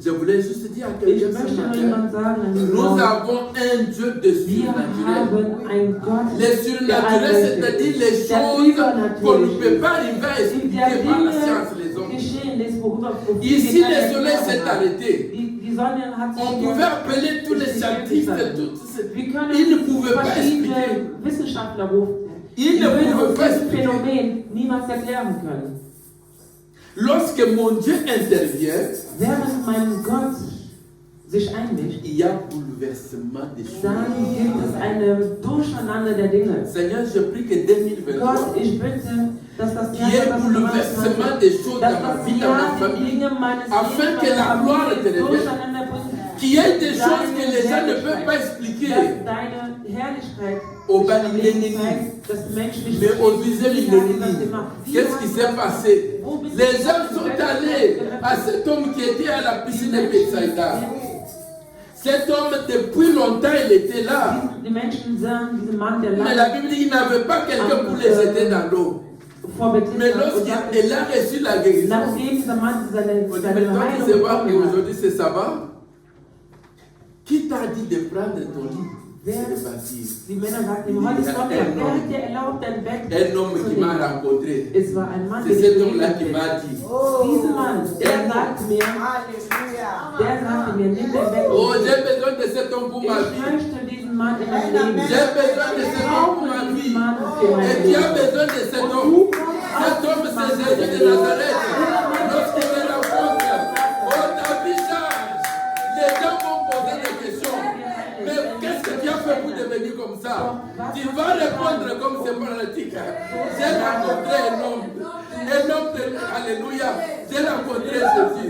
Je voulais juste dire à Ich quelqu'un ce möchte nur matin, jemand sagen, an diesem nous Morgen, avons un Dieu de wir surnaturel. haben einen Gott, Les surnaturels, c'est-à-dire les choses qu'on ne peut pas arriver à expliquer par la science, les hommes. geschehen ist, worüber Ici, le soleil s'est arrêté. Die Sonne hat sich On pouvait appeler tous les scientifiques, Wir können ils ne pouvaient pas expliquer. verschiedene Wissenschaftler rufen. Ils Die ne würden pouvaient uns pas dieses expliquer. Phänomen niemals erklären können. Lorsque mon Dieu intervient, Während mein Gott sich einmischt, il y a bouleversement des choses. dann gibt es eine Durcheinander der Dinge. Seigneur, je prie que 2023, Gott, ich bitte, dass das qu'il y ait bouleversement des choses dans ma vie, dans ma famille, afin que la gloire te revienne. Qu'il y ait des choses que les gens ne peuvent pas expliquer. Deine Herrlichkeit Au Balinéni, mais aux Uséminéni, qu'est-ce qui s'est passé? Les gens sont allés à cet homme qui était à la piscine de Bethsaïda. Cet homme, depuis longtemps, il était là. Die Menschen sahen diesen Mann, der Mais la Bible dit qu'il n'avait pas quelqu'un pour les jeter dans l'eau. vor Bethesda Mais lorsqu'il a reçu la guérison, nachdem dieser Mann seine on dit, mais toi qui Heilung sais pas que bekommen hat, aujourd'hui c'est sabbat, qui t'a dit de prendre ton lit et de partir? die Männer sagten ihm, heute ist Sonntag, wer hat dir erlaubt, dein Bett Un homme zu qui m'a nehmen? rencontré, Es war ein Mann, c'est der cet homme-là qui mir m'a dit, Dieser Mann, der sagte mir, nimm dein Bett. oh, j'ai besoin de cet homme pour ma Ich vie. möchte diesen Mann in mein Leben. J'ai besoin de cet homme pour ma vie. Et tu as besoin de cet homme. Cet homme, c'est Jésus de Nazareth. Lorsqu'il te rencontre, oh, ta vie change. Les gens vont poser des questions. Mais qu'est-ce que tu as fait pour devenir comme ça? Tu vas répondre comme c'est pratique. J'ai rencontré un homme. Alléluia. J'ai rencontré Jésus.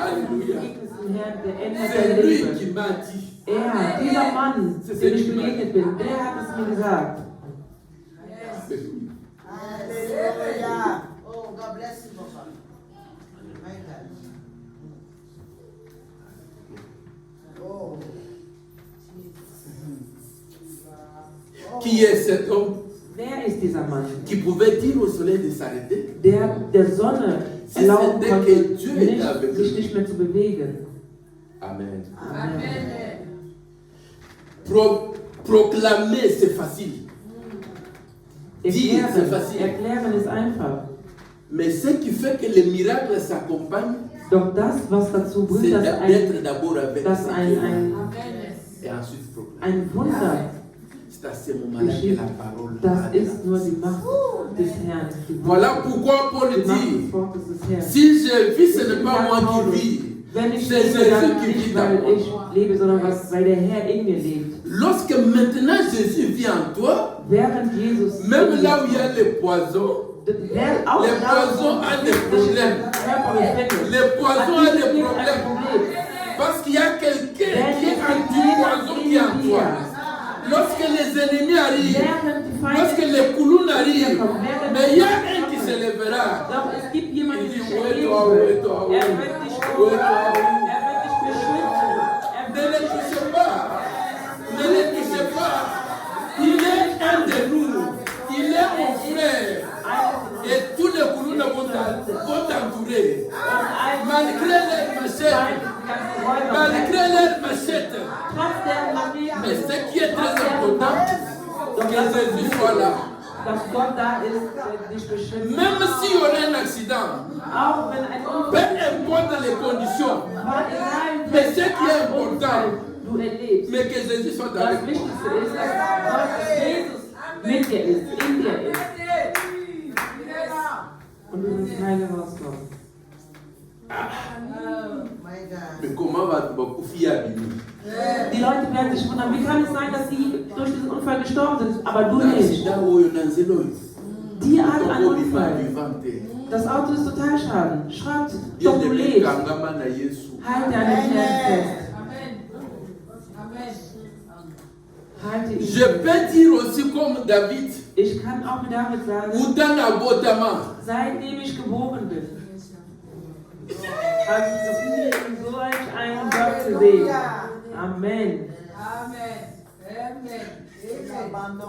Alléluia. C'est lui qui m'a dit. Dieser Mann, dem ich begegnet bin, der hat es mir gesagt. Hallelujah. Oh, God bless you, Papa. My God. Oh. Qui est cet homme Wer ist dieser Mann, qui pouvait dire au soleil de s'arrêter? der Sonne erlauben c'était konnte, que Dieu était avec lui. sich nicht mehr zu bewegen? Amen. Amen. Proclamer, c'est facile. Dire, c'est facile. Erklären ist einfach. Mais ce qui fait que les miracles s'accompagnent, Doch das, was dazu c'est bringt, dass d'être d'abord avec dass Dieu et ensuite proclamer. ein Wunder C'est à ce moment-là que la parole das parle. ist nur die Macht des Herrn. Die Voilà pourquoi Paul die Macht des dit, Wortes des Herrn. si je vis, ce n'est pas moi qui vis. Wenn ich C'est lebe, Jésus dann qui nicht, vit en weil moi. ich lebe, sondern weil der Herr in mir lebt. Lorsque maintenant Jésus vit en toi, Während Jesus même là où il y a les poisons, auch les poisons ont des problèmes. Les poisons ont des problèmes. Parce qu'il y a quelqu'un qui a du poison qui est en toi. Lorsque les ennemis arrivent, lorsque les coulons arrivent, mais il y a un qui se lèvera. Doch es gibt jemanden, Il dit, der ouais, leben toi, will. ouais, toi, ouais. Er wird dich Ouais, beschützen. toi, ouais. Er wird dich beschützen. Ne les touchez pas. Ne les touchez pas. Il est un de nous. Il est mon frère. Et tous les coulons vont t'entourer. Malgré les machettes. Malgré les machettes. Mais ce qui est très important, que Jésus soit là. Dass Gott da ist, der dich beschützt. Même s'il y aurait un accident, Auch wenn ein peu importe les conditions, war egal, mais ce qui est important, du erlebst. mais que Jésus soit Das avec toi. Wichtigste ist, dass Jesus mit dir ist, in dir ist. Und du musst keine rauskommen. My God. Mais comment va beaucoup fier Die Leute werden sich wundern, wie kann es sein, dass sie durch diesen Unfall gestorben sind, aber du nicht? Die Art an Unfall. Das Auto ist total Schaden. Schrott, doch du lebst. Halte an den Herrn fest. Halte ihn. Je peux dire aussi comme David, Ich kann auch mit David sagen, seitdem ich geboren bin, habe ich noch nie solch einen Gott gesehen. Amen.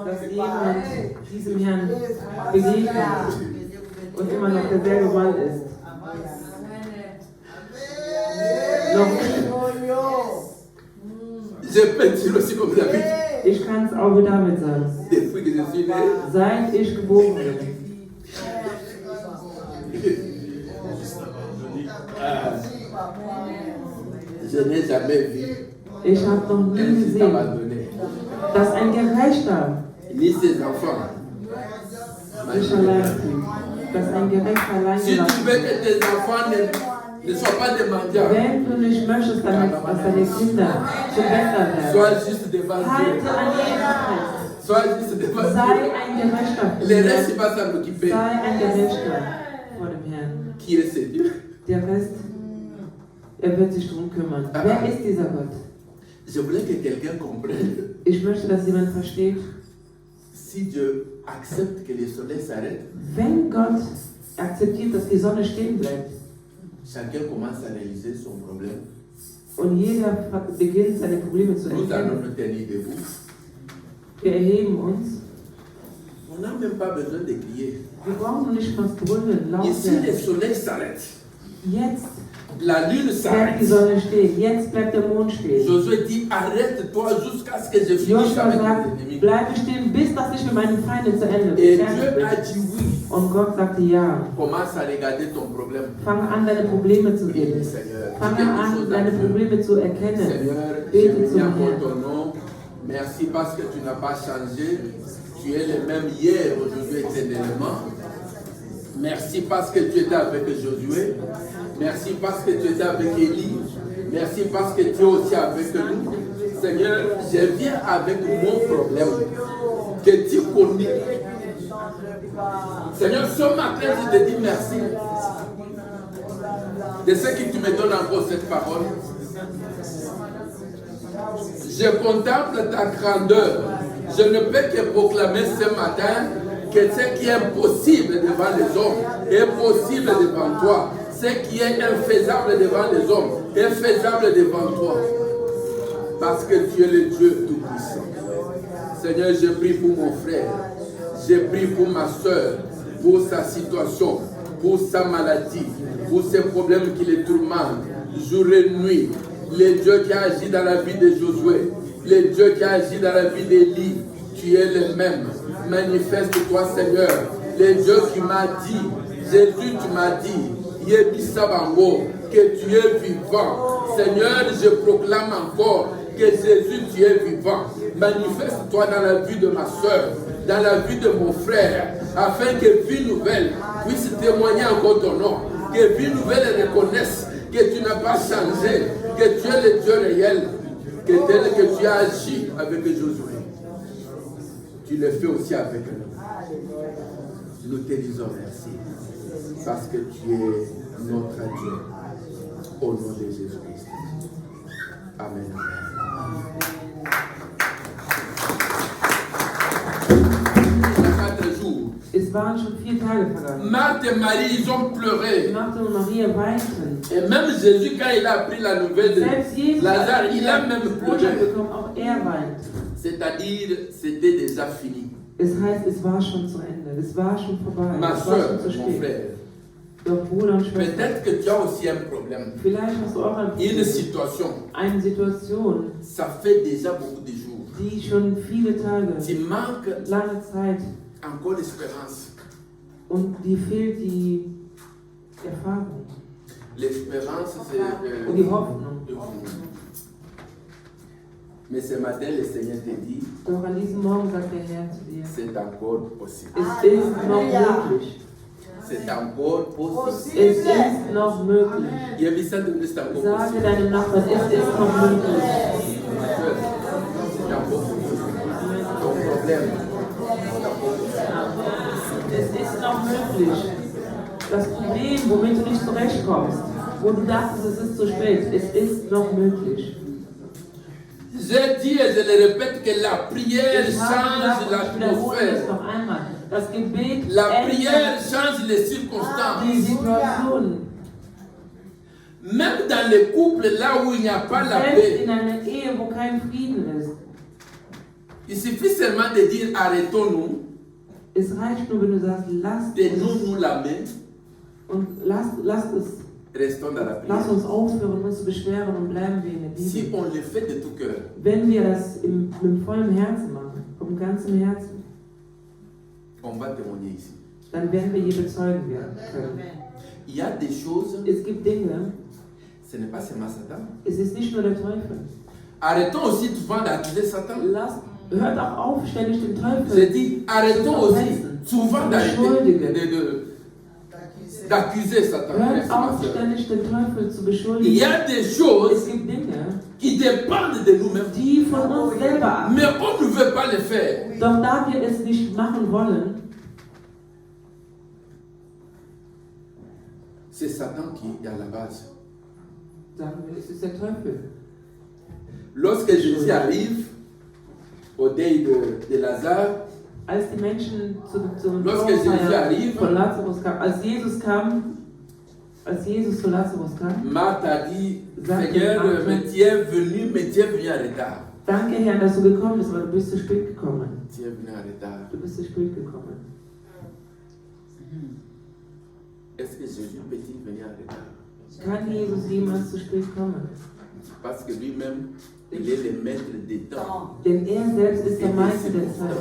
Dass jemand diesem Herrn begegnet und immer noch derselbe Mann ist. Noch nie. je peux dire aussi comme David, Ich kann es auch mit David sagen. depuis que je suis né, Seit ich geboren bin. je n'ai jamais vu Ich habe noch nie un fils gesehen, abandonné, dass ein Gerechter ni ses enfants. sich allein fühlt. Dass ein Gerechter allein Si tu gelassen veux wird. que tes enfants ne soient pas des mendiants, Wenn du nicht möchtest, dass deine Kinder zum Bettler werden, sois juste devant halte Dieu. an Jesus fest. Sois juste devant Sei Dieu. ein Gerechter. Le reste, il va s'en occuper. Sei ein Gerechter vor dem Herrn. Qui est ce Dieu? Der Rest, er wird sich darum kümmern. Wer ist dieser Gott? Je voulais que quelqu'un comprenne. Ich möchte, dass jemand versteht, Si Dieu accepte que le soleil s'arrête, wenn Gott akzeptiert, dass die Sonne stehen bleibt chacun commence à réaliser son problème. und jeder beginnt, seine Probleme zu Nous allons erkennen, nous tenir debout. wir erheben uns. On n'a même pas besoin de crier. Wir brauchen nicht mal brüllen, laut Ici, le werden. soleil s'arrête. Jetzt La lune bleibt s'arrête. die Sonne stehen, jetzt bleibt der Mond stehen. Josué dit, arrête-toi jusqu'à ce que je finisse Joshua avec sagt, mes ennemis. bleibe stehen, bis dass ich mit meinen Feinden zu Ende Et fertig Dieu a bin. dit oui. Und Gott sagte ja. Commence à regarder ton problème. Fange an, deine Probleme zu Prie sehen. le Seigneur. Dis Fange quelque an, chose à deine Dieu. Probleme zu erkennen. Seigneur, je Bete viens zum pour Herrn. ton nom. Merci parce que tu n'as pas changé. Tu es le même hier, aujourd'hui, éternellement. Merci parce que tu étais avec Josué. Merci parce que tu étais avec Élie. Merci parce que tu es aussi avec nous. Seigneur, je viens avec mon problème que tu connais. Seigneur, ce matin, je te dis merci de ce que tu me donnes encore cette parole. Je contemple ta grandeur. Je ne peux que proclamer ce matin que ce qui est impossible devant les hommes est possible devant toi. Ce qui est infaisable devant les hommes est faisable devant toi. Parce que tu es le Dieu Tout-Puissant. Seigneur, je prie pour mon frère. Je prie pour ma soeur, pour sa situation, pour sa maladie, pour ses problèmes qui les tourmentent, jour et nuit. Le Dieu qui a agi dans la vie de Josué, le Dieu qui a agi dans la vie d'Élie, tu es le même. Manifeste-toi, Seigneur. Le Dieu qui m'a dit, Jésus, tu m'as dit, Yebisabango, que tu es vivant. Seigneur, je proclame encore que Jésus, tu es vivant. Manifeste-toi dans la vie de ma soeur, dans la vie de mon frère, afin que Vie Nouvelle puisse témoigner encore ton nom. Que Vie Nouvelle reconnaisse que tu n'as pas changé, que tu es le Dieu réel, que tel que tu as agi avec Josué, tu le fais aussi avec nous. Nous te disons merci, parce que tu es notre Dieu, au nom de Jésus-Christ. Amen. Es waren schon 4 Tage vergangen. Marthe et Marie, ils ont pleuré. Martha und Maria weinten. Et même Jésus, quand il a appris la nouvelle de Selbst Jesus Lazare, hat il a même die Botschaft pleuré. bekommen, auch er weint. C'est-à-dire, c'était déjà fini. Es heißt, es war schon zu Ende. Es war schon vorbei. Ma Es war soeur, schon zu mon spät. frère, Doch Bruder und Schwester, peut-être que tu as aussi un problème. vielleicht hast du auch Une situation. eine Situation, Ça fait déjà beaucoup de jours. die schon viele Tage, Tu manques lange Zeit encore l'espérance. und dir fehlt die Erfahrung L'espérance, c'est... und die Hoffnung. Mais ce matin, le Seigneur te dit, Doch an diesem Morgen sagt der Herr zu dir, c'est encore possible. es ist noch möglich. C'est encore possible. Es ist noch möglich. Il y a mis ça de plus, c'est encore Sage possible. deinem Nachbarn, es ist noch möglich. C'est encore possible. Ton problème. Es ist noch möglich. Das Problem, womit du nicht zurechtkommst, wo du dachtest, es ist zu spät, es ist noch möglich. Je dis et je le répète que la prière Ich habe change gesagt, und ich wiederhole es l'atmosphère. noch einmal. Das Gebet La prière ändert change les circonstances. die Situation. Même dans les couples là où il n'y a pas la Selbst paix, in einer Ehe, wo kein Frieden ist. il suffit seulement de dire arrêtons-nous, Es reicht nur, wenn du sagst, lasst tenons-nous la main, und lasst es. restons dans la Lass prière. uns aufhören, uns zu beschweren und bleiben wir in der Si Bibel. on le fait de tout cœur, Wenn wir das mit vollem Herzen machen, vom ganzen Herzen, on va témoigner ici. dann werden wir hier bezeugen werden können. Il y a des choses, Es gibt Dinge, ce n'est pas seulement Satan. es ist nicht nur der Teufel. Arrêtons aussi souvent d'accuser Satan. Hört auch auf, ständig den Je Teufel dis, arrêtons aussi souvent d'accuser Satan. Hört auf, ständig den Teufel zu Il beschuldigen. y a des Es choses gibt Dinge, qui dépendent de nous-mêmes, die von uns selber ab. mais on ne veut pas les faire. Doch da wir es nicht machen wollen, C'est Satan qui est à la base. sagen wir, es ist der Teufel. Lorsque Jésus arrive au deuil de Lazare, Als die Menschen zum Lorsque Jésus Trauerfeier arrive, von Lazarus kamen, als Jesus zu Lazarus kam, Marthe a dit, Sagte Seigneur, Marthe, mais tu es venu en retard. danke Herr, dass du gekommen bist, aber du bist zu spät gekommen. Tu es venu en retard. Du bist zu spät gekommen. Est-ce que Jésus peut-il venir en retard? Kann Jesus jemals zu spät kommen? Parce que lui-même, il est le maître des temps. Denn er selbst ist der Meister der Zeit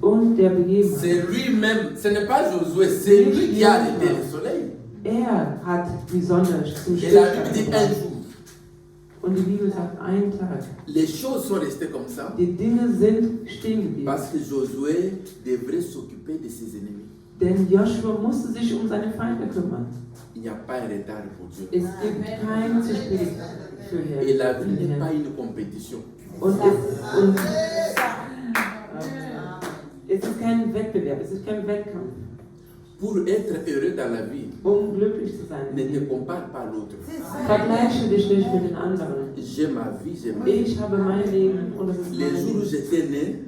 und der Begebenheit. C'est lui-même, ce n'est pas Josué, c'est lui qui a arrêté le soleil. Er hat die Sonne zum Et la Bible dit Stillstand un gebracht. jour. Und die Bibel sagt einen Tag. Les choses sont restées comme ça Die Dinge sind stehen geblieben. parce que Josué devrait s'occuper de ses ennemis. Denn Joshua musste sich um seine Feinde kümmern. Il n'y a pas un retard pour Dieu. Es gibt kein zu spät für Herrn. Et la vie n'est pas une compétition. Und es ist kein Wettbewerb, es ist kein Wettkampf. Pour être heureux dans la vie, Glücklich zu sein. ne te compare pas à l'autre. Vergleiche dich nicht mit den anderen. J'ai ma vie, j'ai ma vie. Ich habe mein Leben und das ist Les mein jours où Leben. j'étais né,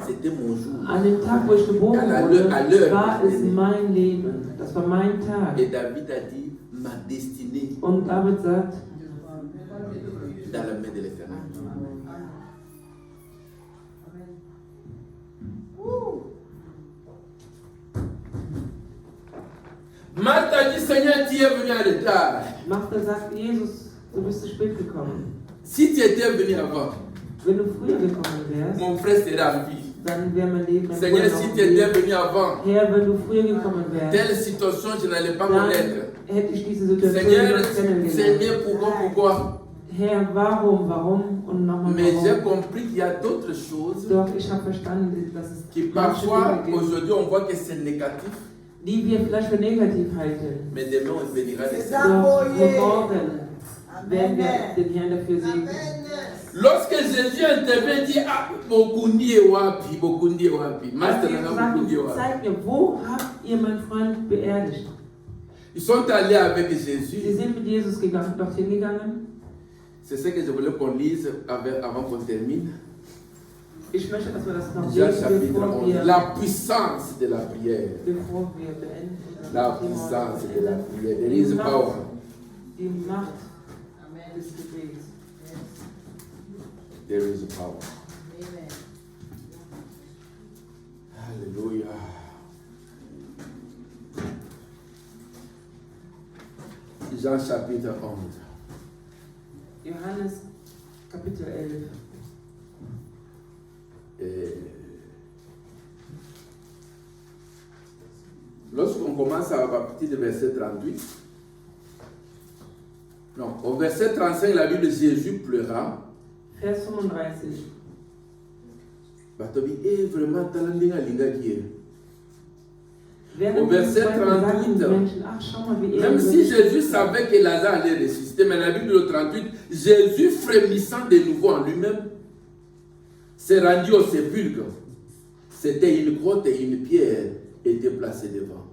c'était mon jour. An dem Tag, wo ich geboren wurde, À l'heure. war es mein Leben. Das war mein Tag. Et David a dit, ma destinée Und David sagt, dans la main de l'Éternel. Marthe a dit, Seigneur, tu es venu en retard. Martha sagt, Jesus, du bist zu spät gekommen. Si tu étais venu avant, Wenn du früher gekommen wärst, mon frère serait en vie. dann wäre mein Leben ein Seigneur, si tu étais venu avant, Herr, wenn du früher gekommen wärst, telle situation, je n'allais pas dann connaître. hätte ich diese Situation Seigneur, nicht kennengelernt. Seigneur, pourquoi? Herr, warum und nochmal Mais j'ai warum. compris qu'il y a d'autres choses Doch ich habe verstanden, dass es qui manche parfois, Dinge gibt, aujourd'hui, on voit que c'est négatif, die wir vielleicht für negativ halten. mais demain, on bénira les ça. saints. Doch für morgen werden wir den Herrn dafür segnen. Lorsque Jésus intervient, il dit, ah, Bokundi est wapi, Bokundi est wapi. Master, Jesus nana, sagt, Bokundi est wapi. zeigt mir, wo habt ihr meinen Freund beerdigt? Ils sont allés avec Sie Jésus. sind mit Jesus dorthin gegangen. C'est ce que je voulais qu'on lise avant qu'on termine. Ich möchte, dass wir das noch Jean lesen, chapitre bevor 11. wir La puissance de la prière. beenden. La puissance de la prière. There is power. Die Macht des Gebets. There is power. Alléluia. Jean chapitre 11. Johannes Kapitel 11. Lorsqu'on commence à partir du verset 38, non, au verset 35, la Bible, Jésus pleura. Vers 35. Batobi, vraiment, talandinga linga qui est. Au verset 38, même si Jésus savait que Lazare allait ressusciter, mais la Bible au 38, Jésus frémissant de nouveau en lui-même, s'est rendu au sépulcre. C'était une grotte et une pierre était placée devant.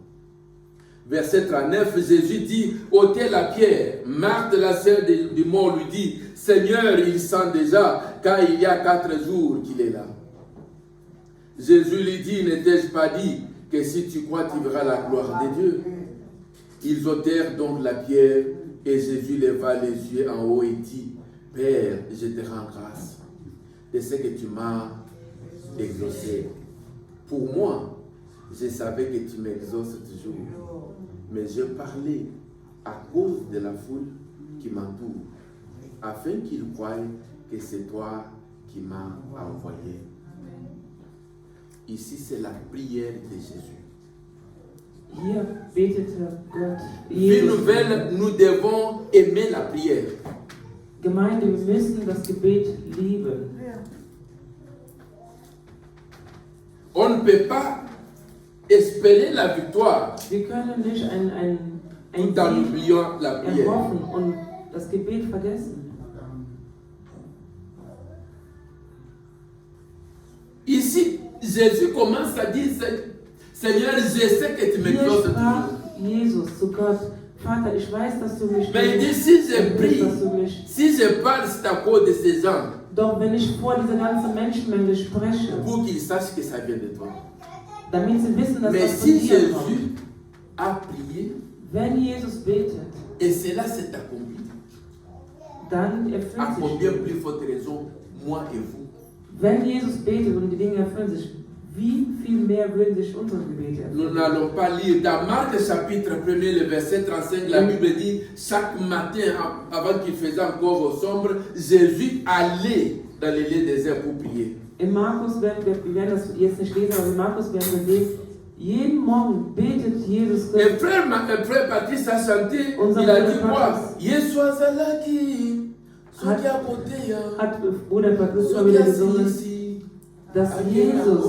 Verset 39, Jésus dit, ôtez la pierre. Marthe, la sœur du mort, lui dit, Seigneur, il sent déjà, car il y a 4 jours qu'il est là. Jésus lui dit, ne t'ai-je pas dit que si tu crois, tu verras la gloire de Dieu. Ils ôtèrent donc la pierre et Jésus leva les yeux en haut et dit, Père, je te rends grâce de ce que tu m'as exaucé. Pour moi, je savais que tu m'exauces toujours, mais je parlais à cause de la foule qui m'entoure, afin qu'ils croient que c'est toi qui m'as envoyé. Ici, c'est la prière de Jésus. Hier betete Gott. Vie nouvelle, nous devons aimer la prière. Gemeinde, wir müssen das Gebet lieben. On ne peut pas espérer la victoire Wir können nicht ein tout en oubliant la prière. erhoffen und das Gebet vergessen. Ici, Jésus commence à dire, Seigneur, je sais que tu m'exauces Hier sprach toujours. Jesus zu Gott, Vater, ich weiß, dass du mich Mais il dit, si je prie, si je parle, c'est à cause de ces gens, Doch wenn ich vor dieser ganzen Menschenmenge spreche, pour qu'ils sachent que ça vient de toi. damit sie wissen, dass Mais das von si dir Jésus kommt. a prié, Wenn Jesus betet, et cela s'est accompli, dann à erfüllt sich. combien plus forte raison, moi et vous? Wenn Jesus betet und die Dinge erfüllen sich, wie viel mehr würden sich unsere Gebete Nous erfüllen? n'allons pas lire. Dans Marc chapitre 1, le verset 35, la Bible dit, chaque matin, avant qu'il faisait encore sombre, Jésus allait dans les lieux déserts pour prier. In Markus werden wir werden das jetzt nicht lesen, aber in Markus werden wir sehen, jeden Morgen betet Jesus Et Gott. frère Patrice a chanté, Unser il a dit Bruder quoi? Patrice. Yesu azalaki, soki à côté, Hat Bruder Patrice mal soki wieder assis gesungen, ici, dass Jesus,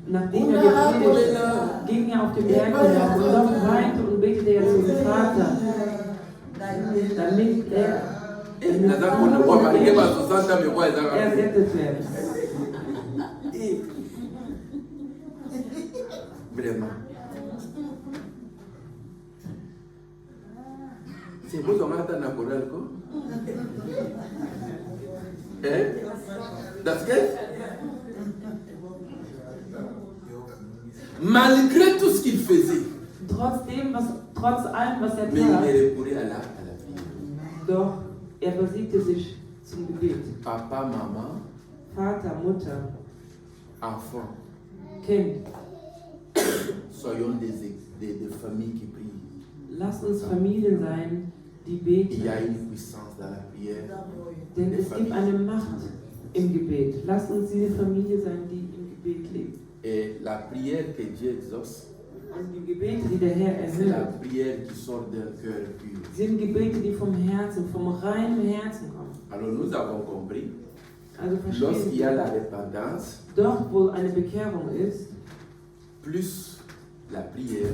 nachdem er gepredigt hat, ging er auf den Berg hinauf und dort weinte und betete er zu dem Vater, damit er errettet wird. Vraiment. C'est vous qui avez la chorale, quoi? Hein? Das geht? Malgré tout ce qu'il faisait, Trotz allem, was er mais il tat, est recouru à la prière. doch er besiegte sich zum Gebet. Papa, maman, Vater, Mutter, enfant, Kind, soyons des familles qui prient. lasst uns Familien sein, die Il y a beten. une puissance dans la prière. Denn es gibt eine Macht im Gebet. Lasst uns diese Familie sein, die im Gebet lebt. Et la prière que Dieu exauce, Und die Gebete, die der Herr c'est la erhört, prière qui sort d'un cœur pur. sind Gebete, die vom Herzen, vom reinen Herzen kommen. Alors nous avons compris, Also lorsqu'il y a verstehen la Sie, repentance, dort wo eine Bekehrung ist, plus la prière,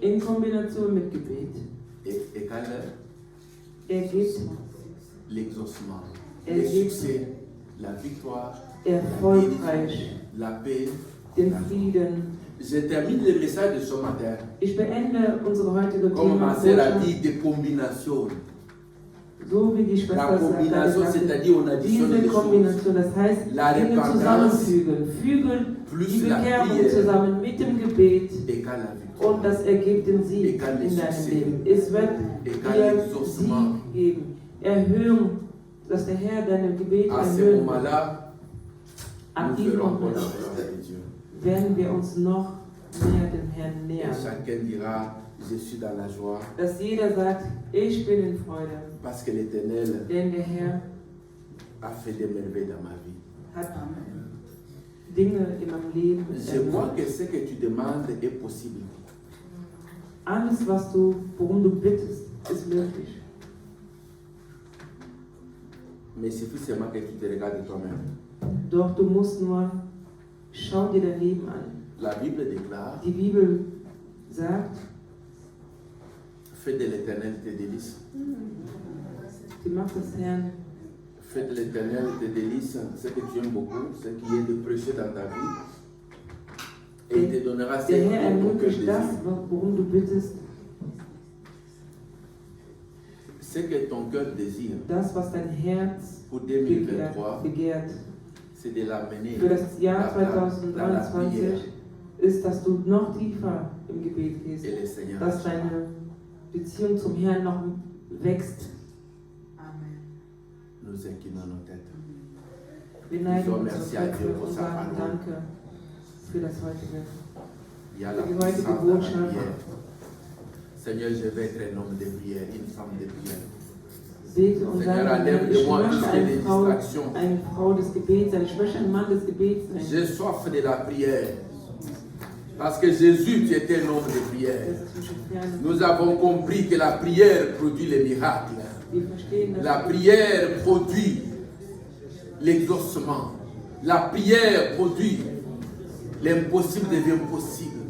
in Kombination mit Gebet, égale ergibt l'exaucement, Et le le succès, la victoire, erfolgreich la paix. den Frieden. Je termine le message de ce matin. Ich beende unsere heutige Comme ma sœur a Thema dit, des combinations. so wie die La Schwester combination, sagte, c'est-à-dire on additionne diese les choses. Kombination, das heißt, La Dinge repentance zusammenfügen, fügen plus die la Bekehrung prière zusammen mit dem Gebet égale la victoire. und das ergibt den Sieg Egal in le deinem succès. Leben. Es wird Egal dir l'exaucement. Sieg geben. Erhöhung, dass der Herr deine Gebete À ce erhöht. moment-là, Ab nous diesem verrons Moment la gloire de Dieu. werden wir uns noch mehr dem Herrn Et nähern. chacun dira, je suis dans la joie, Dass jeder sagt, ich bin in Freude, parce que l'Éternel denn der Herr a fait des merveilles dans ma vie. hat Dinge in meinem Leben Je vois erhöht. que ce que tu demandes est possible. Alles, worum du bittest, ist möglich. Mais il suffit seulement que tu te regardes toi-même. Doch du musst nur, schau dir dein Leben an. La Bible déclare Die Bibel sagt, fais de l'Éternel tes délices. die Macht des Herrn, Fais de l'Éternel tes délices, ce que tu aimes beaucoup, ce qui est de précieux dans ta vie. Et il te donnera ce der que Herr ton cœur ermöglicht das, désire. worum du bittest, Ce que ton cœur désire das, was dein Herz pour 2023, begehrt. c'est de l'amener Für das Jahr dans la prière 2023 ist, dass du noch tiefer im Gebet gehst, et le Seigneur. dass deine Beziehung zum Herrn noch wächst. Nous inclinons nos têtes. Wir neigen So, unsere merci à Dieu Köpfe pour und sa sagen parole. Danke für das heutige. Il y a la Die heutige puissance dans la Botschaft. prière. Seigneur, je vais être un homme de prière, une femme de prière. Bete und Seigneur, sage, enlève ich de moi möchte toutes les distractions. eine Frau des Gebets sein, ich möchte ein Mann des Gebets sein. J'ai soif de la prière. Parce que Jésus, tu étais un homme de prière. Das ist mich entfernen. Nous avons compris que la prière produit les miracles. Wir verstehen, dass La prière produit l'exaucement. La prière produit l'impossible devient possible.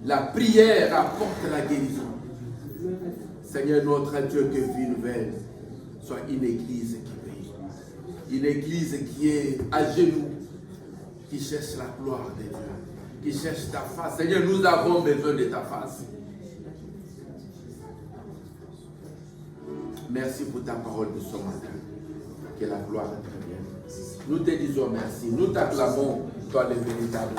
La prière apporte la guérison. Seigneur notre Dieu, que Vie Nouvelle soit une église qui brille. Une église qui est à genoux, qui cherche la gloire de Dieu, qui cherche ta face. Seigneur, nous avons besoin de ta face. Merci pour ta parole de ce matin. Que la gloire te revienne. Nous te disons merci. Nous t'acclamons, toi le véritable.